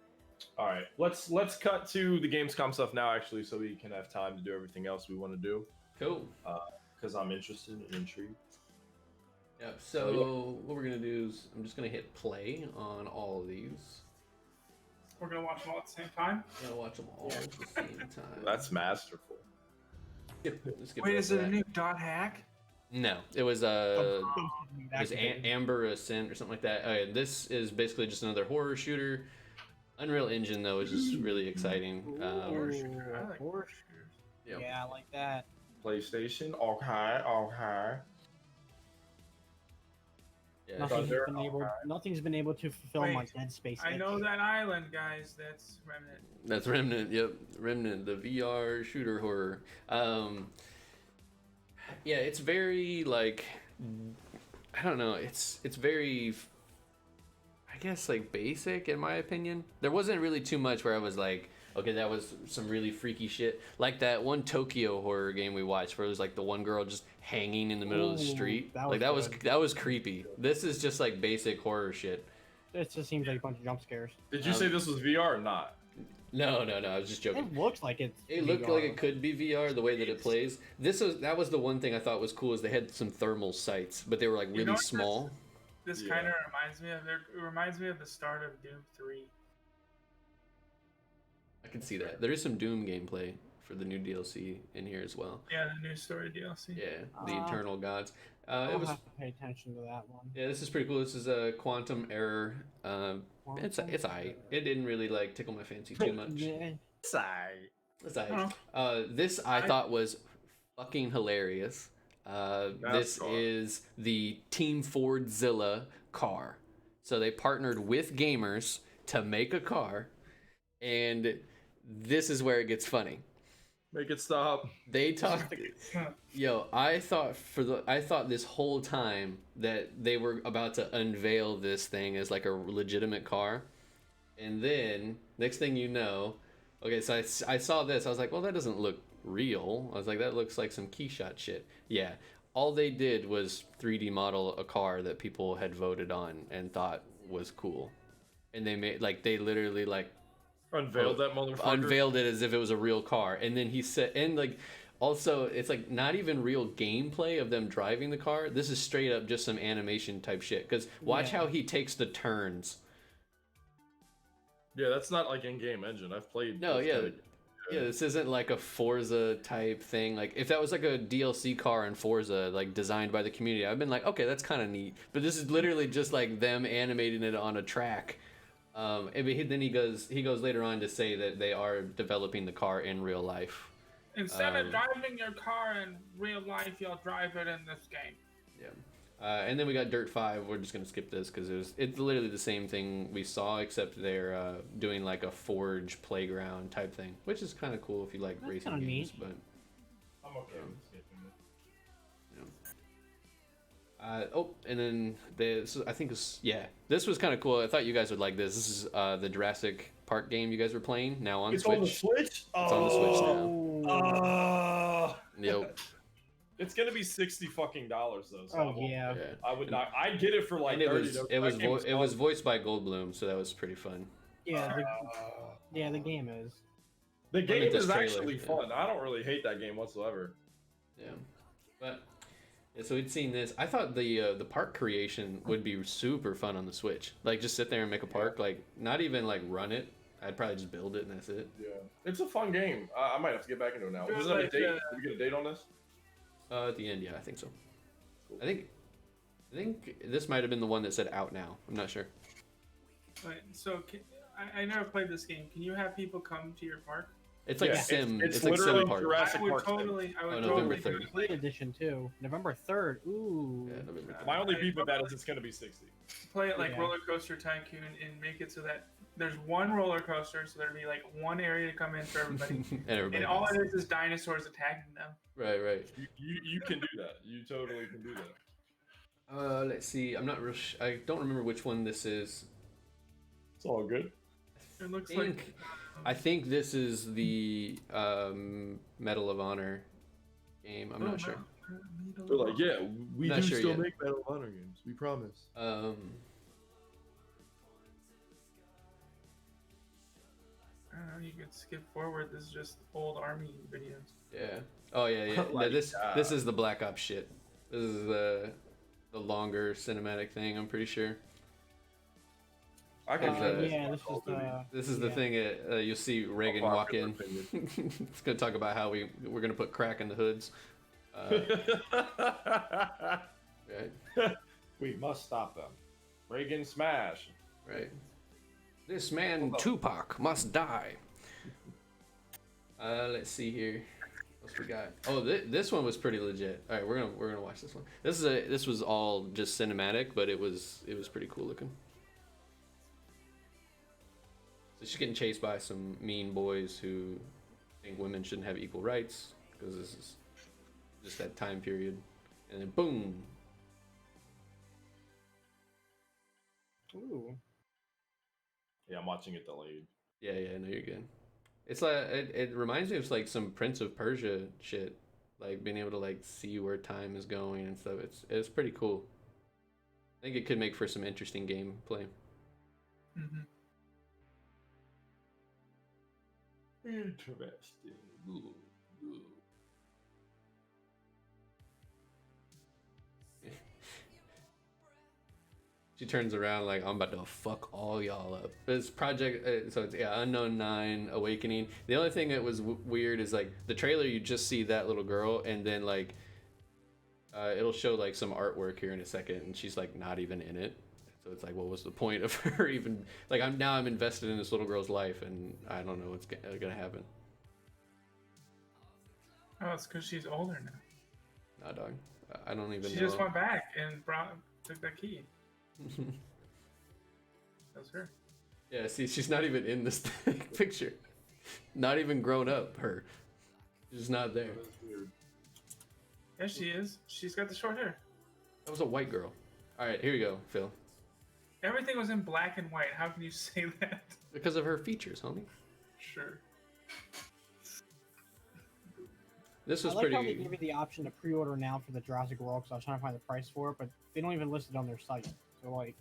All right, let's cut to the GamesCom stuff now, actually, so we can have time to do everything else we want to do. Cool. Because I'm interested and intrigued. Yep. So what we're gonna do is I'm just gonna hit play on all of these. We're gonna watch them all at the same time. I'm gonna watch them all at the same time. That's masterful. skip Wait, over is it a that. new dot hack? No, it was Activated. Amber Ascent or something like that. This is basically just another horror shooter. Unreal Engine though is just really exciting. Horror shooter. I like horror shooters. Yeah, I like that. PlayStation. Okay. Yeah, Nothing's been able to fulfill my Wait, Dead Space. I know that island, guys. That's Remnant. that's Remnant. Yep, Remnant, the VR shooter horror. Yeah, it's very like, I don't know. It's very, I guess, like basic in my opinion. There wasn't really too much where I was like, okay, that was some really freaky shit. Like that one Tokyo horror game we watched where it was like the one girl just hanging in the middle of the street. That was creepy. This is just like basic horror shit. It just seems like a bunch of jump scares. Did you say this was VR or not? No, I was just joking. It looks like it's. It looked like it could be VR the way that it plays. That was the one thing I thought was cool is they had some thermal sights, but they were like really small. This kind of reminds me of it reminds me of the start of Doom 3. I can see that. There is some Doom gameplay for the new DLC in here as well. Yeah, the new story DLC. Yeah, the Eternal Gods. I'll have to pay attention to that one. Yeah, this is pretty cool. This is a Quantum Error. It's aight. It didn't really like tickle my fancy too much. It's aight. It's aight. This I thought was fucking hilarious. This is the Team Fordzilla car. So they partnered with gamers to make a car, and this is where it gets funny. Make it stop. They talked. Yo, I thought this whole time that they were about to unveil this thing as like a legitimate car, and then next thing you know, okay, so I saw this. I was like, well, that doesn't look real. I was like, that looks like some keyshot shit. Yeah, all they did was 3D model a car that people had voted on and thought was cool, and they literally unveiled that motherfucker. Unveiled it as if it was a real car, and then he said, and like, also it's like not even real gameplay of them driving the car. This is straight up just some animation type shit. Because watch how he takes the turns. Yeah, that's not like in-game engine. I've played. No, yeah, this isn't like a Forza type thing. Like if that was like a DLC car in Forza, like designed by the community, I've been like, okay, that's kind of neat. But this is literally just like them animating it on a track. And then he goes later on to say that they are developing the car in real life. Instead of driving your car in real life, you'll drive it in this game. Yeah. And then we got Dirt 5. We're just gonna skip this because it's literally the same thing we saw, except they're doing like a Forge playground type thing, which is kind of cool if you like racing games. But I'm okay with skipping it. And then this was kind of cool. I thought you guys would like this. This is the Jurassic Park game you guys were playing now on Switch. On the Switch? It's on the Switch now. Yep. It's gonna be $60 though. So I would not. I'd get it for like. And it was voiced by Goldblum, so that was pretty fun. Yeah, the game is. The game is actually fun. I don't really hate that game whatsoever. Yeah, but. So we'd seen this. I thought the park creation would be super fun on the Switch. Like just sit there and make a park. Like not even like run it. I'd probably just build it and that's it. Yeah, it's a fun game. I might have to get back into it now. Was there a date? Did we get a date on this? At the end, yeah, I think so. Cool. I think this might have been the one that said out now. I'm not sure. Right, so I never played this game. Can you have people come to your park? It's like Sim. It's like literally Sim Park. Jurassic I would Park. totally November 3rd. Complete edition too. November 3rd. Ooh. Yeah, November 3rd. My only beef with that is it's gonna be 60. Play it like Roller Coaster Tycoon and make it so that there's one roller coaster, so there'd be like one area to come in for everybody. And all it is dinosaurs attacking them. Right. You can do that. You totally can do that. Let's see. I'm not real. I don't remember which one this is. It's all good. It looks like. I think this is the Medal of Honor game. I'm not sure. They're like, yeah, we Not do sure still yet. make Medal of Honor games. We promise. I don't know, you could skip forward. This is just old army videos. Yeah. Oh yeah. Like, This is the Black Ops shit. This is the longer cinematic thing. I'm pretty sure. I can yeah, this is the thing. You'll see Reagan walk in. It's gonna talk about how we're gonna put crack in the hoods. Right. We must stop them. Reagan smash. Right. This man Tupac must die. Let's see here. What else we got? Oh, this one was pretty legit. All right, we're gonna watch this one. This was all just cinematic, but it was pretty cool looking. So she's getting chased by some mean boys who think women shouldn't have equal rights because this is just that time period, and then boom. Ooh. Yeah, I'm watching it delayed. Yeah, no, you're good. It's like it reminds me of like some Prince of Persia shit, like being able to like see where time is going and stuff. It's pretty cool. I think it could make for some interesting gameplay. Mm-hmm. Interesting. Ooh. She turns around like, I'm about to fuck all y'all up. This project, so it's Unknown 9 Awakening. The only thing that was weird is like the trailer, you just see that little girl, and then like it'll show like some artwork here in a second, and she's like not even in it. So it's like, what was the point of her even? Like I'm invested in this little girl's life, and I don't know what's gonna happen. Oh, it's because she's older now. Nah, dog. I don't even know. She just went back and took that key. That's her. Yeah, see, she's not even in this picture. Not even grown up, her. She's not there. Yeah, she is. She's got the short hair. That was a white girl. Alright, here you go, Phil. Everything was in black and white. How can you say that? Because of her features, homie. Sure. This was I like pretty... how they give you the option to pre-order now for the Jurassic World, because I was trying to find the price for it, but they don't even list it on their site. So, like...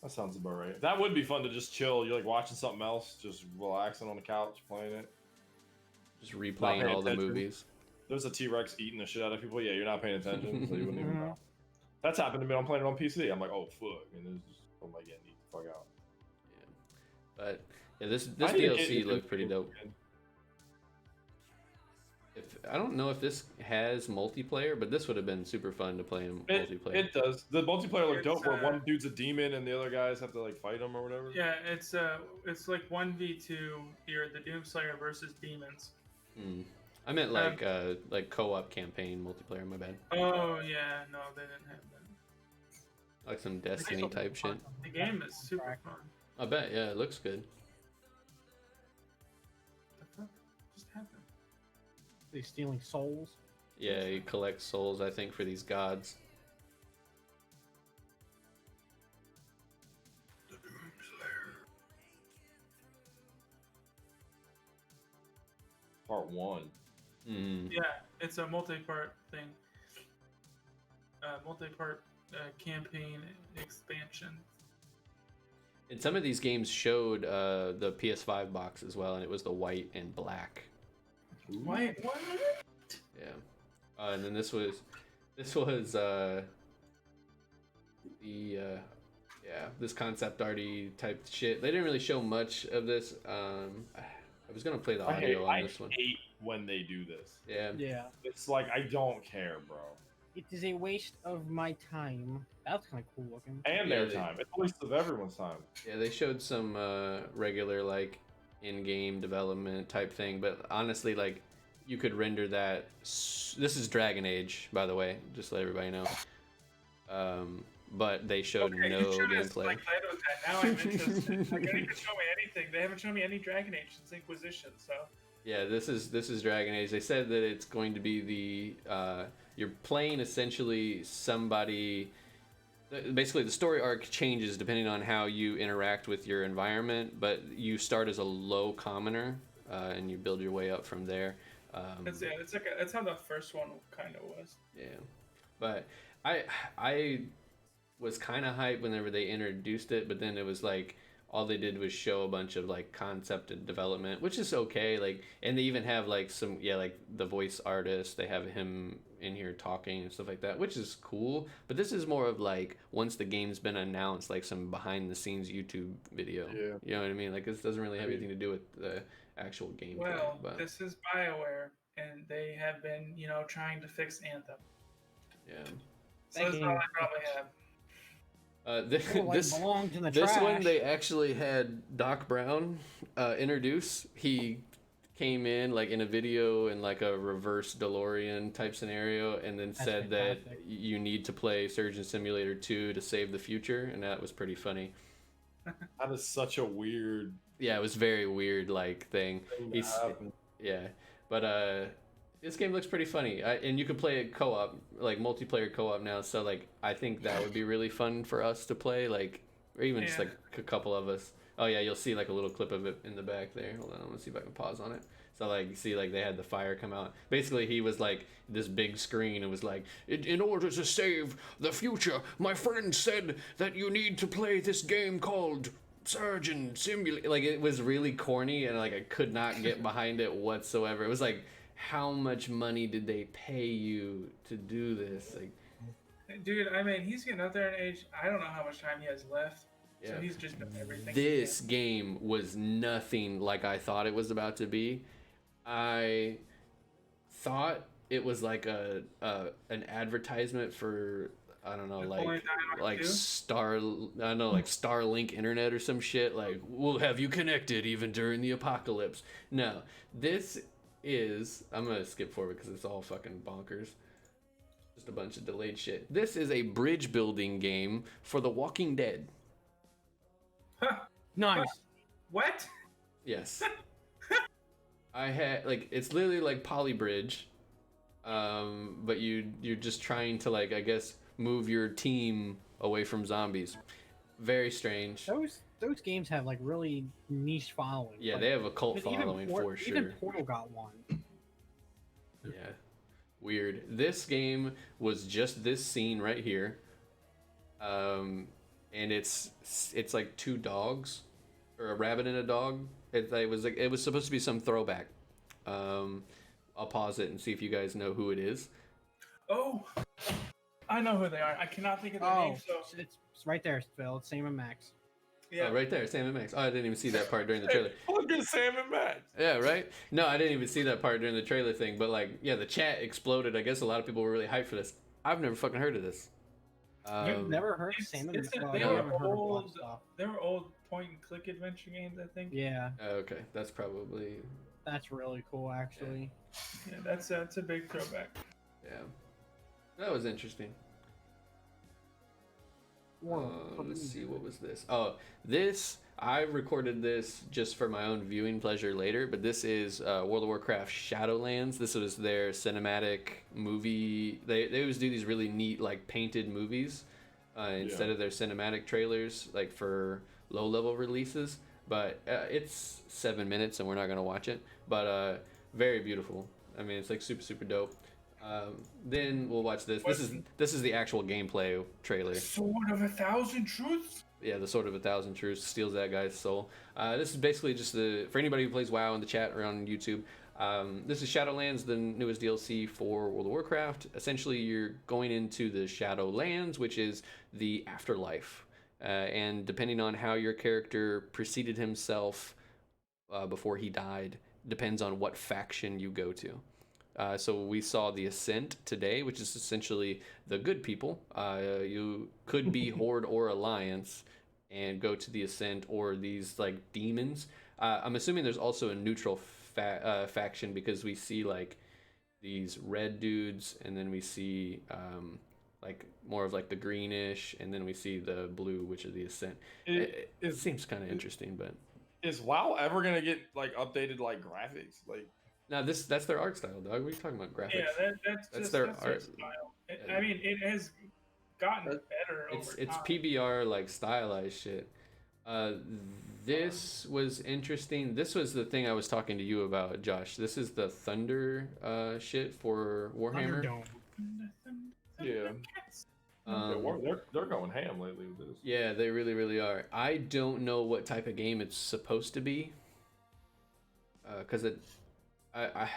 That sounds about right. That would be fun to just chill. You're like watching something else, just relaxing on the couch, playing it. Just replaying all the movies. There's a T-Rex eating the shit out of people. Yeah, you're not paying attention, so you wouldn't even know. That's happened to me. I'm playing it on PC. I'm like, oh, fuck. And it's just, oh my god, need to fuck out. Yeah. But, yeah, this DLC looked pretty dope. I don't know if this has multiplayer, but this would have been super fun to play in multiplayer. It does. The multiplayer looked dope, where one dude's a demon and the other guys have to like fight him or whatever. Yeah, it's like 1v2. You're the Doomslayer versus demons. I meant like co-op campaign multiplayer. My bad. Oh yeah, no, they didn't have that. Like some Destiny type shit. The game is super fun. I bet. Yeah, it looks good. What the fuck just happened? They stealing souls? Yeah, you collect souls, I think, for these gods. The Doomslayer. Part 1. Yeah, it's a multi-part thing. Multi-part campaign expansion. And some of these games showed the PS5 box as well, and it was the white and black. What? Yeah. And then this was this concept arty type shit. They didn't really show much of this. I was gonna play the audio on this one. I hate when they do this. Yeah. Yeah. It's like, I don't care, bro. It is a waste of my time. That's kind of cool looking. And their time. It's a waste of everyone's time. Yeah, they showed some regular like in-game development type thing, but honestly, like, you could render that. This is Dragon Age, by the way, just to let everybody know. But they showed no gameplay. Like, now I'm interested. Like, they didn't show me anything. They haven't shown me any Dragon Age since Inquisition, so. Yeah, this is Dragon Age. They said that it's going to be the you're playing essentially somebody. Basically, the story arc changes depending on how you interact with your environment, but you start as a low commoner, and you build your way up from there. That's how the first one kind of was. Yeah, but I was kind of hyped whenever they introduced it, but then it was like all they did was show a bunch of like concept and development, which is okay. Like, and they even have like some like the voice artist. They have him in here talking and stuff like that, which is cool. But this is more of like once the game's been announced, like some behind the scenes YouTube video. Yeah. You know what I mean? Like this doesn't really have anything to do with the actual gameplay. Well, but this is BioWare, and they have been, trying to fix Anthem. yeah. So that's all I probably have. This belonged in the this trash. one they actually had Doc Brown introduce. He came in like in a video in like a reverse DeLorean type scenario, and then said fantastic. that you need to play Surgeon Simulator 2 to save the future, and that was pretty funny. That is such a weird. Yeah, it was very weird like thing. Yeah, but this game looks pretty funny, and you can play it co-op, like multiplayer co-op now. So like, I think that would be really fun for us to play, like, or even just like a couple of us. Oh yeah, you'll see like a little clip of it in the back there. Hold on, I'm gonna see if I can pause on it. So like, you see like they had the fire come out. Basically, he was like this big screen. It was like, in order to save the future, my friend said that you need to play this game called Surgeon Simulator. Like it was really corny, and like I could not get behind it whatsoever. It was like, how much money did they pay you to do this? Like, dude, I mean, he's getting up there in age. I don't know how much time he has left. yeah. So he's just done everything. This game was nothing like I thought it was about to be. I thought it was like an advertisement for, I don't know, like Starlink internet or some shit. Like, we'll have you connected even during the apocalypse. No, this is, I'm gonna skip forward because it's all fucking bonkers. Just a bunch of delayed shit. This is a bridge building game for The Walking Dead. Nice. What? Yes. I had like, it's literally like Polybridge, but you're just trying to, like, I guess, move your team away from zombies. Very strange. Those games have like really niche following. Yeah, like, they have a cult following for sure. Even Portal got one. Yeah. Weird. This game was just this scene right here. And it's like two dogs, or a rabbit and a dog. It was supposed to be some throwback. I'll pause it and see if you guys know who it is. Oh, I know who they are. I cannot think of their name. So it's right there, Phil. It's Sam and Max. Yeah. Oh, right there, Sam and Max. Oh, I didn't even see that part during the trailer. Look at Sam and Max. Yeah, right? No, I didn't even see that part during the trailer thing, but like, yeah, the chat exploded. I guess a lot of people were really hyped for this. I've never fucking heard of this. You've never heard of Sam and Max? They were old point and click adventure games, I think. Yeah. Okay, that's probably... That's really cool, actually. Yeah, that's a big throwback. Yeah. That was interesting. Let's see, what was this? Oh, this, I recorded this just for my own viewing pleasure later, but this is World of Warcraft Shadowlands. This was their cinematic movie. They always do these really neat, like, painted movies instead of their cinematic trailers, like, for low-level releases. But it's 7 minutes, and we're not going to watch it. But very beautiful. I mean, it's, like, super, super dope. Then we'll watch this. This is the actual gameplay trailer. Sword of 1,000 Truths? Yeah, the Sword of 1,000 Truths steals that guy's soul. This is basically just for anybody who plays WoW in the chat or on YouTube. This is Shadowlands, the newest DLC for World of Warcraft. Essentially, you're going into the Shadowlands, which is the afterlife. And depending on how your character preceded himself before he died, depends on what faction you go to. So we saw the Ascent today, which is essentially the good people. You could be Horde or Alliance and go to the Ascent, or these like demons. I'm assuming there's also a neutral faction, because we see like these red dudes, and then we see like more of like the greenish, and then we see the blue, which is the Ascent. It seems kind of interesting, but is WoW ever gonna get like updated like graphics? Like, no, that's their art style, dog. What are you talking about, graphics? Yeah, that's their art art style. I mean, it has gotten better over time. It's PBR like stylized shit. This was interesting. This was the thing I was talking to you about, Josh. This is the Thunder shit for Warhammer. Thunderdome. yeah, they're going ham lately with this. Yeah, they really, really are. I don't know what type of game it's supposed to be, because I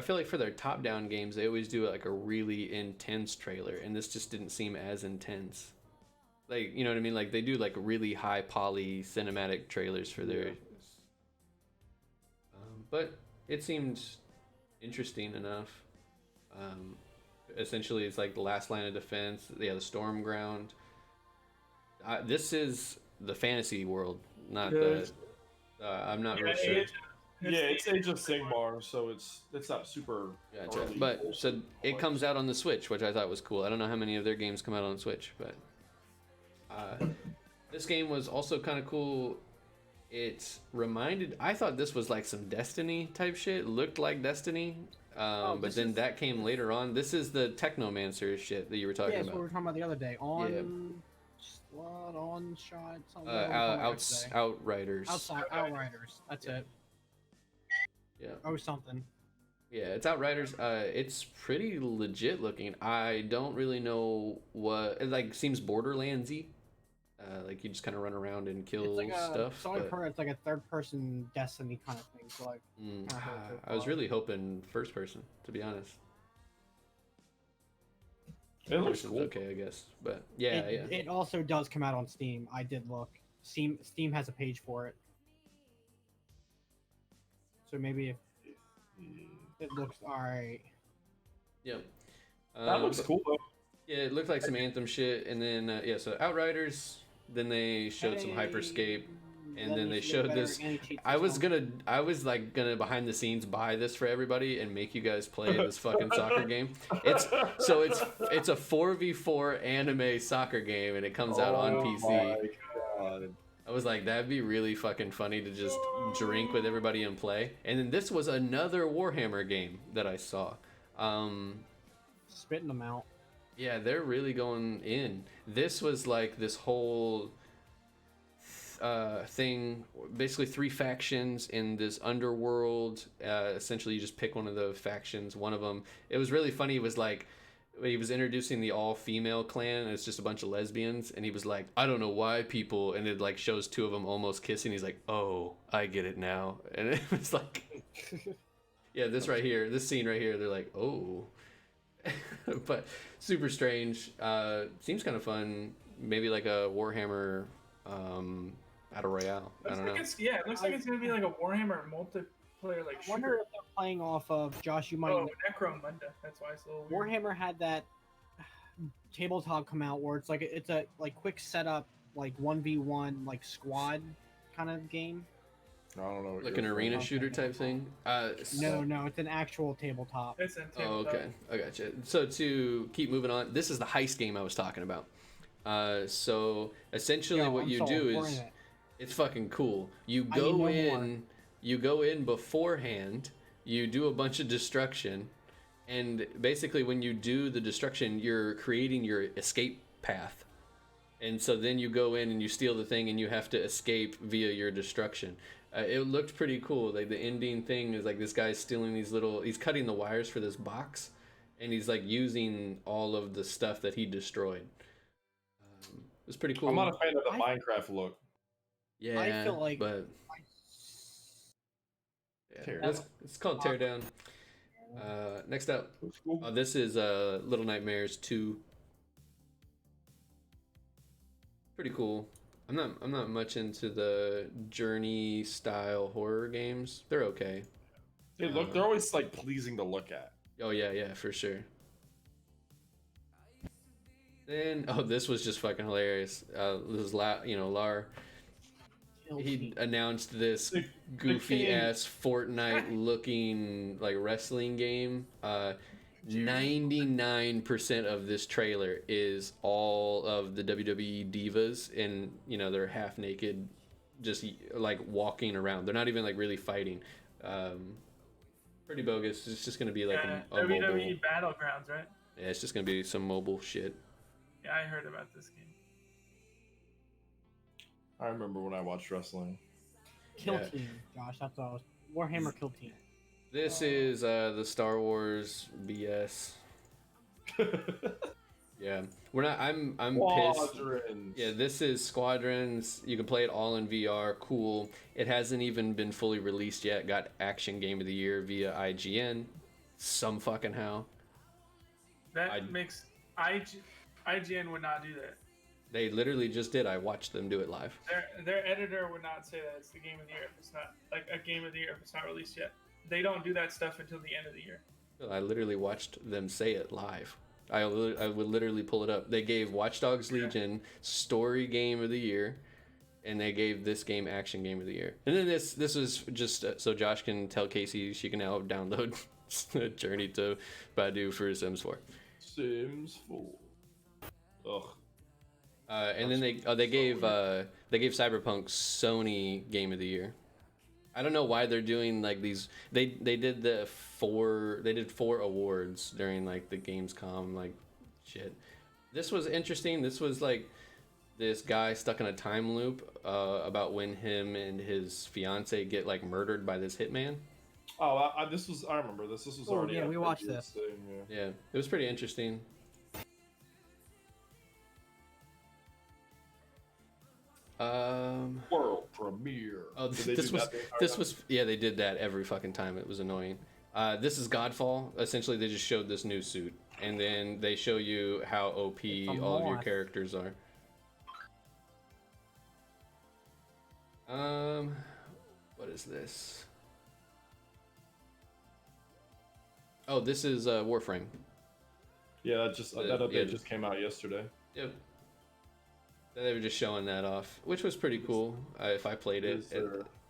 feel like for their top-down games, they always do like a really intense trailer, and this just didn't seem as intense. Like, you know what I mean? Like they do like really high poly cinematic trailers for their. But it seemed interesting enough. Essentially, it's like the last line of defense. Yeah, the storm ground. This is the fantasy world, not the. I'm not real sure. It's Age of Sigmar, so it's not super. Gotcha. early. But so it comes out on the Switch, which I thought was cool. I don't know how many of their games come out on the Switch, but this game was also kind of cool. I thought this was like some Destiny type shit. It looked like Destiny, but then that came later on. This is the Technomancer shit that you were talking Yeah, about. that's what we were talking about the other day. Outriders. Outriders. That's it. Yeah. Oh, something. Yeah, it's Outriders. It's pretty legit looking. I don't really know what it like. Seems Borderlands-y. Like you just kind of run around and kill stuff. So I've heard it's like a third-person Destiny kind of thing. So like, I was really hoping first person, to be honest. It looks cool. Okay, I guess, but yeah. It also does come out on Steam. I did look. Steam has a page for it. So maybe if it looks alright. Yep. That looks cool though. Yeah, it looked like some Anthem shit, and then so Outriders. Then they showed some Hyperscape, and then they showed this. I was gonna behind the scenes buy this for everybody and make you guys play this fucking soccer game. It's a 4v4 anime soccer game, and it comes out on PC. My God. I was like, that'd be really fucking funny to just drink with everybody and play. And then this was another Warhammer game that I saw. Spitting them out. Yeah, they're really going in. This was like this whole thing, basically 3 factions in this underworld. Essentially, you just pick one of the factions, one of them. It was really funny. It was like, he was introducing the all-female clan, and it's just a bunch of lesbians, and he was like, I don't know why people, and it like shows 2 of them almost kissing. He's like, oh, I get it now. And it was like, yeah, this scene right here, they're like, oh. But super strange. Seems kind of fun. Maybe like a Warhammer Battle Royale. I don't know. It looks like it's gonna be like a Warhammer multiplayer. Like, I wonder if they're playing off of Josh. You might. Oh, Necromunda. That's why it's a little weird. Warhammer had that tabletop come out where it's a quick setup, like 1v1 like squad kind of game. I don't know. Like an arena shooter type thing? No, it's an actual tabletop. It's a tabletop. Oh, okay. I gotcha. So to keep moving on, this is the heist game I was talking about. So essentially what you do is, it's fucking cool. You go in beforehand, you do a bunch of destruction, and basically when you do the destruction, you're creating your escape path. And so then you go in and you steal the thing and you have to escape via your destruction. It looked pretty cool. Like the ending thing is like this guy's stealing he's cutting the wires for this box, and he's like using all of the stuff that he destroyed. It was pretty cool. I'm not a fan of the Minecraft look. Yeah, I feel like, but yeah, it's called Teardown. Next up, this is Little Nightmares 2. Pretty cool. I'm not much into the journey style horror games. They're okay. They're always like pleasing to look at. Oh yeah, for sure. Then this was just fucking hilarious. This is Lar. He announced this goofy ass Fortnite looking like wrestling game. 99% of this trailer is all of the WWE divas, and they're half naked, just like walking around. They're not even like really fighting. Pretty bogus. It's just gonna be like a WWE mobile Battlegrounds, right? Yeah, it's just gonna be some mobile shit. Yeah, I heard about this game. I remember when I watched wrestling. Kill Team, Josh. That's all. Warhammer Kill Team. This is the Star Wars BS. Yeah, we're not. I'm pissed. Squadrons. Yeah, this is Squadrons. You can play it all in VR. Cool. It hasn't even been fully released yet. Got Action Game of the Year via IGN. Some fucking how. That makes IGN would not do that. They literally just did. I watched them do it live. Their editor would not say that it's the game of the year if it's not like a game of the year if it's not released yet. They don't do that stuff until the end of the year. I literally watched them say it live. I would literally pull it up. They gave Watch Dogs Legion Story Game of the Year, and they gave this game Action Game of the Year. And then this was just so Josh can tell Casey she can now download Journey to Badu for Sims 4. Sims 4. Ugh. And then they gave Cyberpunk Sony Game of the Year. I don't know why they're doing like these. They did four awards during like the Gamescom like shit. This was interesting. This was like this guy stuck in a time loop about when him and his fiance get like murdered by this hitman. Oh, I remember this. This was already. Yeah, we watched this. Thing, Yeah, it was pretty interesting. World premiere. Oh, this was yeah, they did that every fucking time. It was annoying. This is Godfall. Essentially, they just showed this new suit, and then they show you how OP all of your characters are. What is this? Oh, this is Warframe. Yeah, that update just came out yesterday. Yep. They were just showing that off, which was pretty cool. If I played it,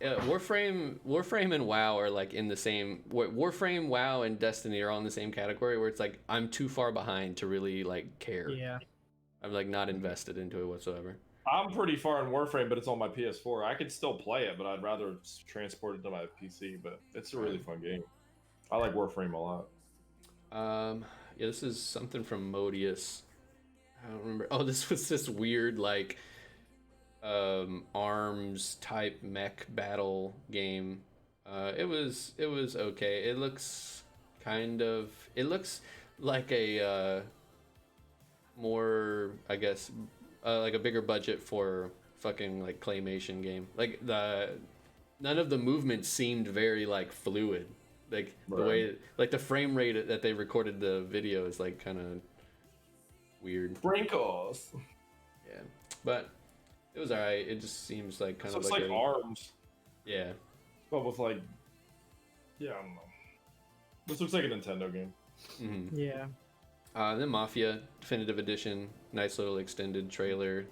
Warframe and WoW are like in the same. Warframe, WoW, and Destiny are all in the same category, where it's like I'm too far behind to really like care. Yeah. I'm like not invested into it whatsoever. I'm pretty far in Warframe, but it's on my PS4. I could still play it, but I'd rather transport it to my PC. But it's a really fun game. I like Warframe a lot. Yeah, this is something from Modius. I don't remember. Oh, this was this weird like ARMS type mech battle game. It was okay. It looks like a more, I guess, like a bigger budget for fucking like claymation game. Like none of the movements seemed very like fluid. Like the way, like the frame rate that they recorded the video is like kind of weird. Sprinkles. Yeah, but it was alright. It just seems like kind of like ARMS. Yeah. But with like, yeah, I don't know. This looks like a Nintendo game. Mm-hmm. Yeah. Then Mafia Definitive Edition, nice little extended trailer.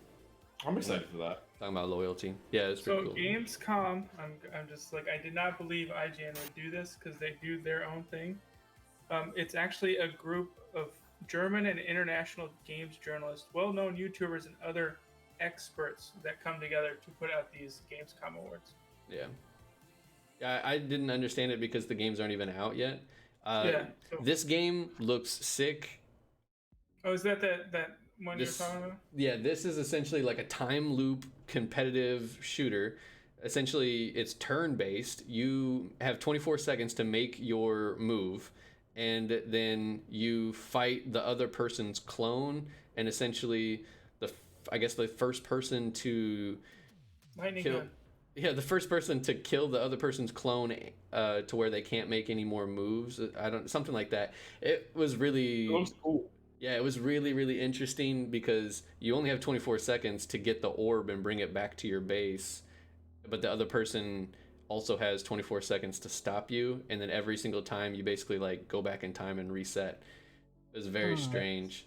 I'm excited for that. Talking about loyalty. Yeah, it's pretty cool. So Gamescom, I'm just like, I did not believe IGN would do this because they do their own thing. It's actually a group of German and international games journalists, well-known YouTubers, and other experts that come together to put out these Gamescom awards. Yeah. Yeah, I didn't understand it because the games aren't even out yet. This game looks sick. Oh, is that one you're talking about? Yeah, this is essentially like a time loop competitive shooter. Essentially, it's turn-based. You have 24 seconds to make your move, and then you fight the other person's clone, and essentially the first person to kill. Yeah, the first person to kill the other person's clone to where they can't make any more moves. Something like that. It was really. It looks cool. Yeah, it was really, really interesting because you only have 24 seconds to get the orb and bring it back to your base, but the other person also has 24 seconds to stop you, and then every single time you basically like go back in time and reset. It was very strange.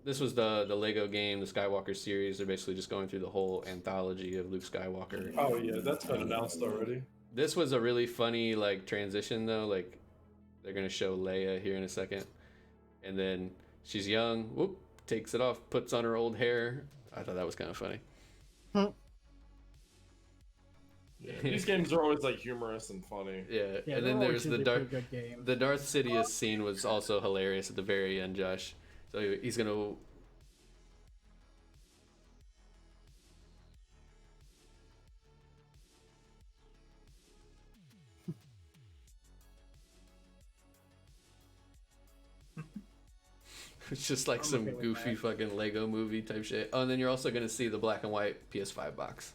This was the Lego game, the Skywalker series. They're basically just going through the whole anthology of Luke Skywalker. Oh yeah, that's been announced already. This was a really funny like transition though. Like they're gonna show Leia here in a second. And then she's young, whoop, takes it off, puts on her old hair. I thought that was kind of funny. Yeah, these games are always like humorous and funny. Yeah, and then there's the Darth Sidious scene was also hilarious at the very end, Josh. So he's gonna. It's just like some goofy fucking Lego movie type shit. Oh, and then you're also gonna see the black and white PS5 box.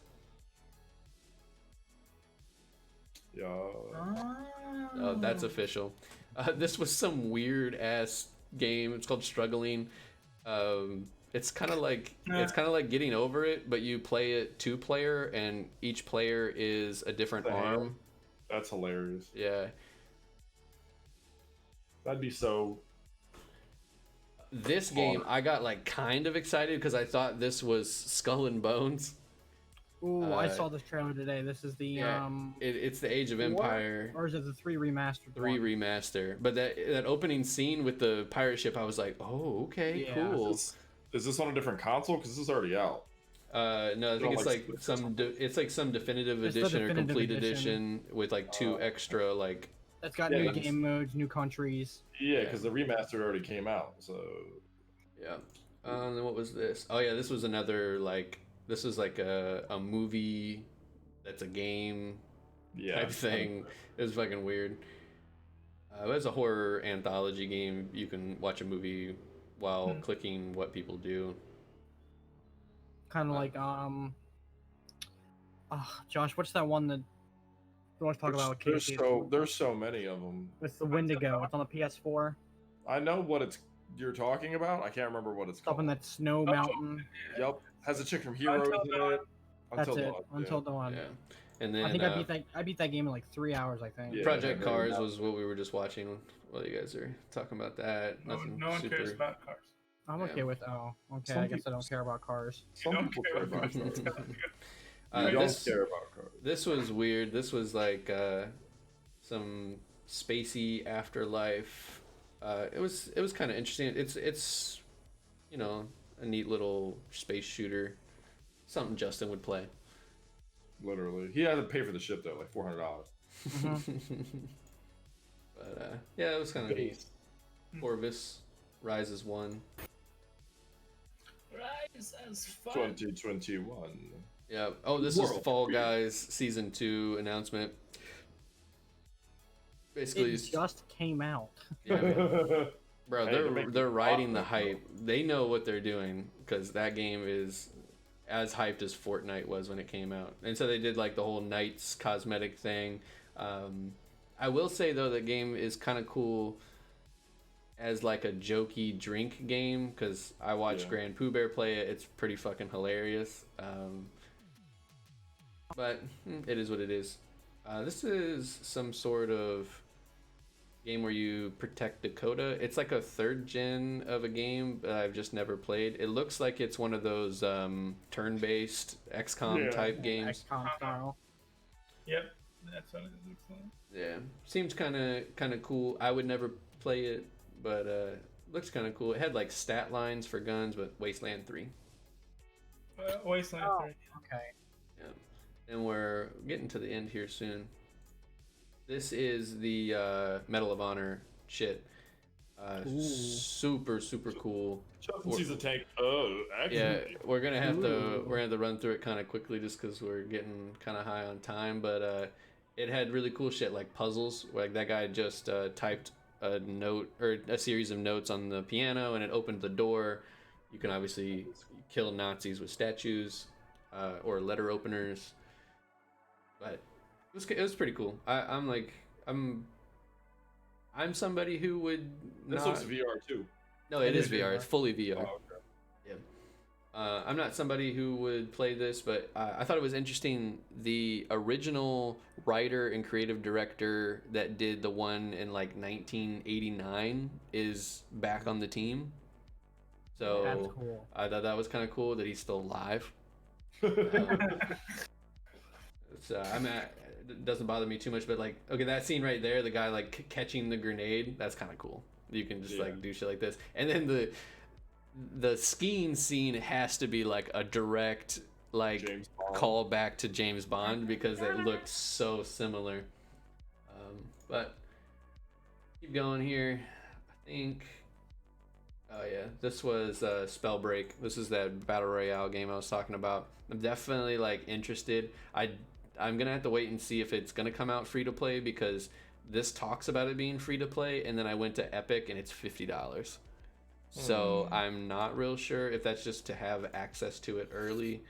Yeah. Oh, that's official. This was some weird ass game. It's called Struggling. It's kind of like Getting Over It, but you play it 2-player, and each player is a different arm. That's hilarious. Yeah. That'd be so. This game, I got like kind of excited because I thought this was Skull and Bones. Ooh, I saw this trailer today. This is the it's the Age of Empire. Or is it the 3 remastered? 3 remaster. But that opening scene with the pirate ship, I was like, oh, okay, cool. Is this on a different console? Because this is already out. No, I think it's like some definitive edition or complete edition with like 2 extra like. It's got new game modes, new countries. Yeah, because the remaster already came out. So. Yeah. And then what was this? Oh yeah, this was another like. This is like a movie that's a game type thing. It was fucking weird. It was a horror anthology game. You can watch a movie while clicking what people do. Kind of like Josh, what's that one that you always talk about? There's so many of them. It's the Wendigo. It's on the PS4. I know what you're talking about. I can't remember what it's called. Up in that snow mountain. Yep. Has a chick from Heroes in it. Until Dawn. Yeah. And then I think I beat that game in like 3 hours. I think. Yeah, Project Cars was what we were just watching while you guys are talking about that. No one cares about cars. I'm okay with. Oh, okay. I guess I don't care about cars. Some people care about cars. Don't care about cars. This was weird. This was like some spacey afterlife. It was kind of interesting. It's a neat little space shooter. Something Justin would play. Literally, he had to pay for the ship though, like $400. But yeah, it was kind of neat. Corvus Rises 1. Rise as fun. 2021. Yeah. Oh, this is Fall Guys Season 2 announcement. Basically, it just came out. Yeah, man. Bro, they're riding the hype. They know what they're doing because that game is as hyped as Fortnite was when it came out. And so they did like the whole Knights cosmetic thing. I will say though, that game is kind of cool as like a jokey drink game because I watched Grand Pooh Bear play it. It's pretty fucking hilarious. But it is what it is. This is some sort of game where you protect Dakota. It's like a 3rd gen of a game that I've just never played. It looks like it's one of those turn-based XCOM type games. XCOM style. Yep, that's what it looks like. Yeah, seems kind of cool. I would never play it, but looks kind of cool. It had like stat lines for guns, but Wasteland 3. Wasteland 3. Okay. Yeah, and we're getting to the end here soon. This is the Medal of Honor shit. Super cool. Justin sees a tank. Yeah, we're gonna have to run through it kind of quickly just because we're getting kind of high on time. But it had really cool shit like puzzles. Like that guy just typed a note or a series of notes on the piano, and it opened the door. You can obviously kill Nazis with statues or letter openers, but. It was pretty cool. I'm somebody who would. This looks VR too. No, it is VR. It's fully VR. Oh, okay. Yeah. I'm not somebody who would play this, but I thought it was interesting. The original writer and creative director that did the one in like 1989 is back on the team. So that's cool. I thought that was kind of cool that he's still alive. It doesn't bother me too much, but like, okay, that scene right there, the guy like catching the grenade, that's kind of cool. You can just like do shit like this, and then the skiing scene has to be like a direct like call back to James Bond because it looked so similar. But keep going here. I think. Oh yeah, this was Spellbreak. This is that battle royale game I was talking about. I'm definitely like interested. I'm gonna have to wait and see if it's gonna come out free to play because this talks about it being free to play, and then I went to Epic and it's $50. So I'm not real sure if that's just to have access to it early,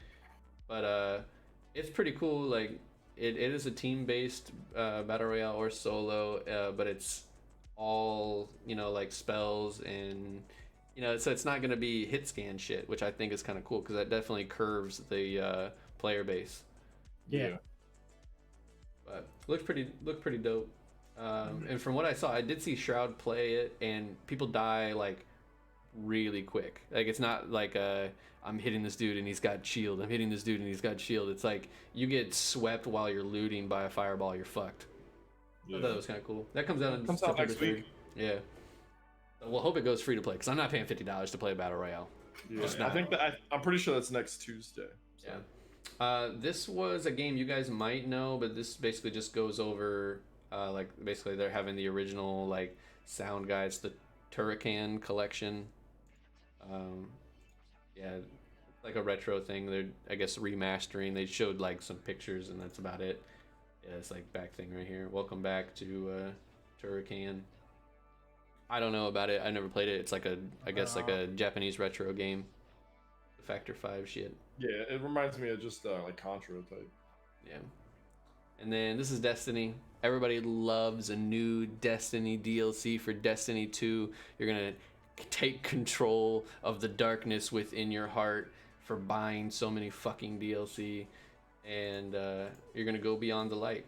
but it's pretty cool. Like it is a team-based battle royale or solo, but it's all like spells and so it's not gonna be hit scan shit, which I think is kind of cool because that definitely curves the player base. Yeah. But looked pretty dope. And from what I saw, I did see Shroud play it, and people die like really quick. Like it's not like I'm hitting this dude and he's got shield. I'm hitting this dude and he's got shield. It's like you get swept while you're looting by a fireball. You're fucked. I thought that was kind of cool. That comes out on September next week. Yeah. We'll hope it goes free to play because I'm not paying $50 to play a battle royale. Yeah. I think I'm pretty sure that's next Tuesday. So. Yeah. This was a game you guys might know, but this basically just goes over like basically they're having the original like sound guides, the Turrican collection. Yeah, like a retro thing. They're I guess remastering. They showed like some pictures and that's about it. Yeah, it's like back thing right here. Welcome back to Turrican. I don't know about it. I never played it. It's like I guess like a Japanese retro game. The Factor 5 shit. Yeah, it reminds me of just like Contra type. Yeah. And then this is Destiny. Everybody loves a new Destiny DLC for Destiny 2. You're gonna take control of the darkness within your heart for buying so many fucking DLC, and you're gonna go beyond the light.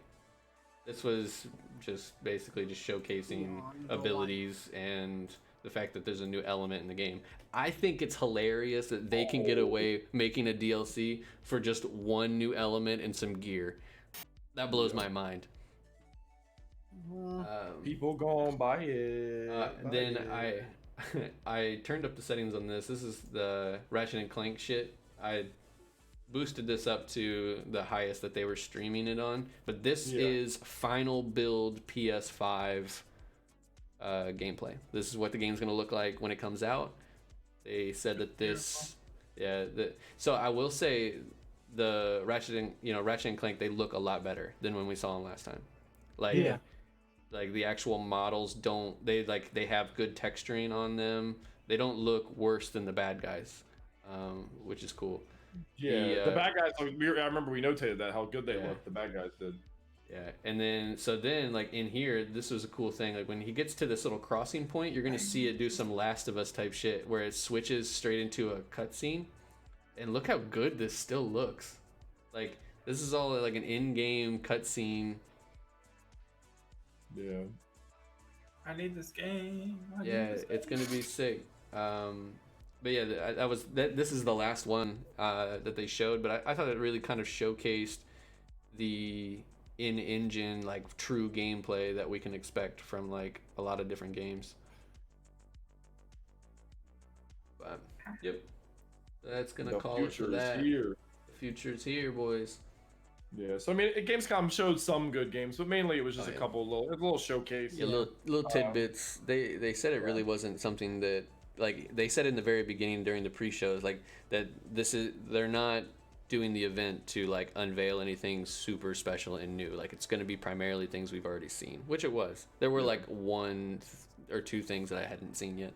This was just basically just showcasing abilities and the fact that there's a new element in the game. I think it's hilarious that they can get away making a DLC for just one new element and some gear. That blows my mind. People gonna buy it. Then I turned up the settings on this. This is the Ratchet and Clank shit. I boosted this up to the highest that they were streaming it on. But this is final build PS5 gameplay. This is what the game's gonna look like when it comes out. They said that this, so I will say the Ratchet and Clank, they look a lot better than when we saw them last time. Like the actual models they have good texturing on them. They don't look worse than the bad guys, which is cool. Yeah, the bad guys. I remember we notated that how good they look. The bad guys did. Yeah, and then like in here, this was a cool thing. Like when he gets to this little crossing point, you're gonna see it do some Last of Us type shit where it switches straight into a cutscene. And look how good this still looks. Like this is all like an in-game cutscene. Yeah. I need this game. It's gonna be sick. But yeah, this is the last one that they showed. But I thought it really kind of showcased the in-engine like true gameplay that we can expect from like a lot of different games. But yep, that's gonna call it for that. The future's here, boys. Yeah, so I mean, Gamescom showed some good games, but mainly it was just a couple little showcase. Yeah, little tidbits. They said it really wasn't something that like they said in the very beginning during the pre-shows like that they're not doing the event to like unveil anything super special and new. Like it's going to be primarily things we've already seen, which it was. There were like one or two things that I hadn't seen yet.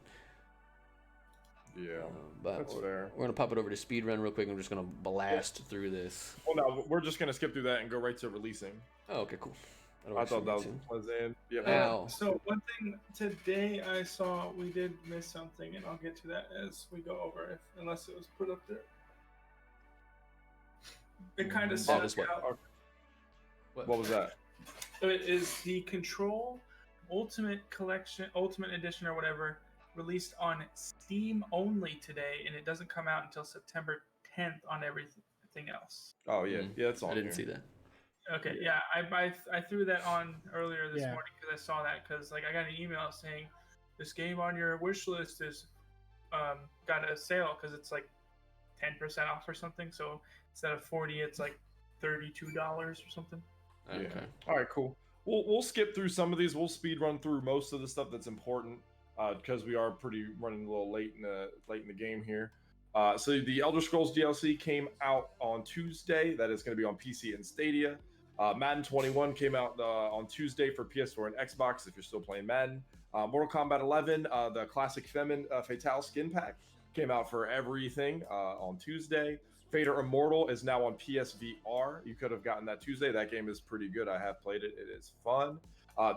Yeah, but that's fair. We're gonna pop it over to speedrun real quick. I'm just gonna blast through this. Well, no, we're just gonna skip through that and go right to releasing. Oh, okay, cool. I thought that was pleasant. Yeah. So one thing today I saw, we did miss something, and I'll get to that as we go over, unless it was put up there. It kind of set out. What was that? It is the Control Ultimate Collection, Ultimate Edition, or whatever, released on Steam only today, and it doesn't come out until September 10th on everything else. Oh yeah, yeah, that's all. I didn't see that. Okay, yeah, I threw that on earlier this morning because I saw that because like I got an email saying this game on your wish list is got a sale because it's like 10% off or something. So instead of $40, it's like $32 or something. Okay. Yeah. All right, cool. We'll skip through some of these. We'll speed run through most of the stuff that's important because we are running a little late in the game here. So the Elder Scrolls DLC came out on Tuesday. That is going to be on PC and Stadia. Madden 21 came out on Tuesday for PS4 and Xbox if you're still playing Madden. Mortal Kombat 11, the classic Fatale skin pack came out for everything on Tuesday. Vader Immortal is now on PSVR. You could have gotten that Tuesday. That game is pretty good. I have played it. It is fun.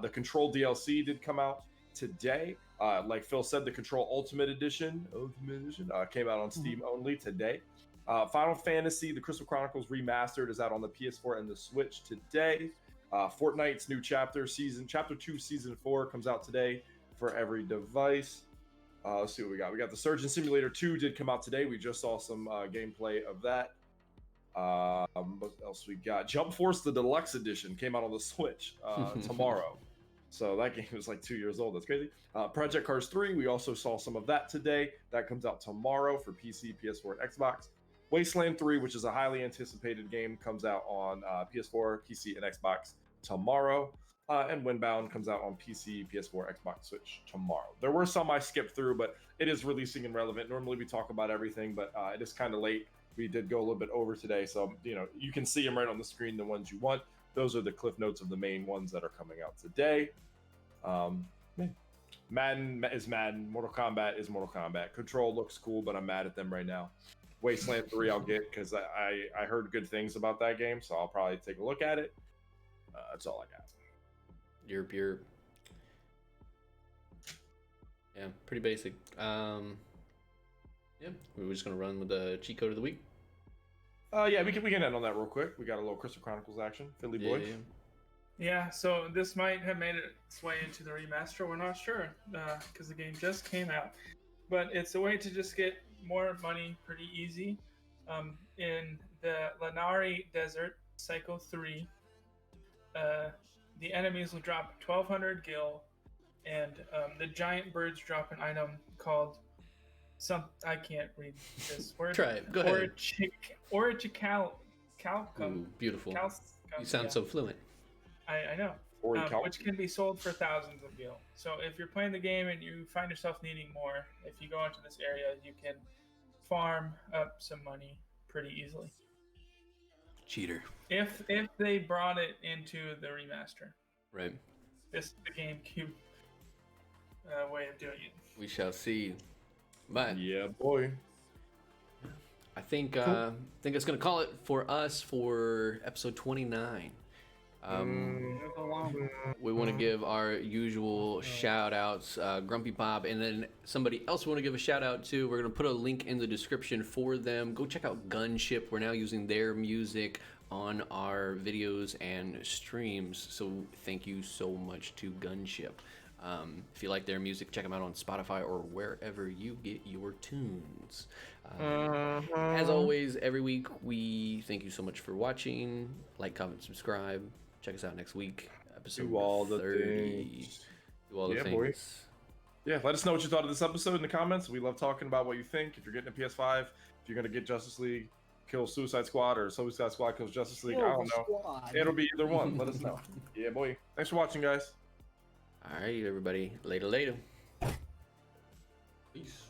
The Control DLC did come out today. Like Phil said, the Control Ultimate Edition came out on Steam only today. Final Fantasy, the Crystal Chronicles Remastered is out on the PS4 and the Switch today. Fortnite's new chapter 2, season 4 comes out today for every device. Let's see what we got. We got the Surgeon Simulator 2 did come out today. We just saw some gameplay of that. What else we got? Jump Force, the Deluxe Edition, came out on the Switch tomorrow. So that game is like 2 years old. That's crazy. Project Cars 3, we also saw some of that today. That comes out tomorrow for PC, PS4, and Xbox. Wasteland 3, which is a highly anticipated game, comes out on PS4, PC, and Xbox tomorrow. And Windbound comes out on PC, PS4, Xbox, Switch tomorrow. There were some I skipped through, but it is releasing and relevant. Normally we talk about everything, but it is kind of late. We did go a little bit over today, so you can see them right on the screen, the ones you want. Those are the cliff notes of the main ones that are coming out today. Madden is Madden. Mortal Kombat is Mortal Kombat. Control looks cool, but I'm mad at them right now. Wasteland 3 I'll get because I heard good things about that game, so I'll probably take a look at it. That's all I got. You're yeah, pretty basic. Yeah, we're just gonna run with the cheat code of the week. Yeah, we can end on that real quick. We got a little Crystal Chronicles action. Philly boy. Yeah, so this might have made its way into the remaster. We're not sure because the game just came out. But it's a way to just get more money pretty easy. In the Lanari Desert, Cycle 3, the enemies will drop 1,200 gil, and the giant birds drop an item called I can't read this word. Try it. Go ahead. Orichical. Ooh, beautiful. You sound so fluent. I know. Which can be sold for thousands of gil. So if you're playing the game and you find yourself needing more, if you go into this area, you can farm up some money pretty easily. Cheater. If they brought it into the remaster. Right. This is the GameCube way of doing it. We shall see. But yeah, boy. I think it's gonna call it for us for episode 29. We want to give our usual shout outs, Grumpy Bob, and then somebody else we want to give a shout out to. We're going to put a link in the description for them. Go check out Gunship. We're now using their music on our videos and streams, so thank you so much to Gunship. If you like their music, check them out on Spotify or wherever you get your tunes. As always, every week, we thank you so much for watching. Like, comment, subscribe. Check us out next week. Episode 30. Do all the things. Boy. Yeah, let us know what you thought of this episode in the comments. We love talking about what you think. If you're getting a PS5, if you're going to get Justice League, kill Suicide Squad, or Suicide Squad kills Justice League, I don't know. Squad. It'll be either one. Let us know. Yeah, boy. Thanks for watching, guys. All right, everybody. Later. Peace.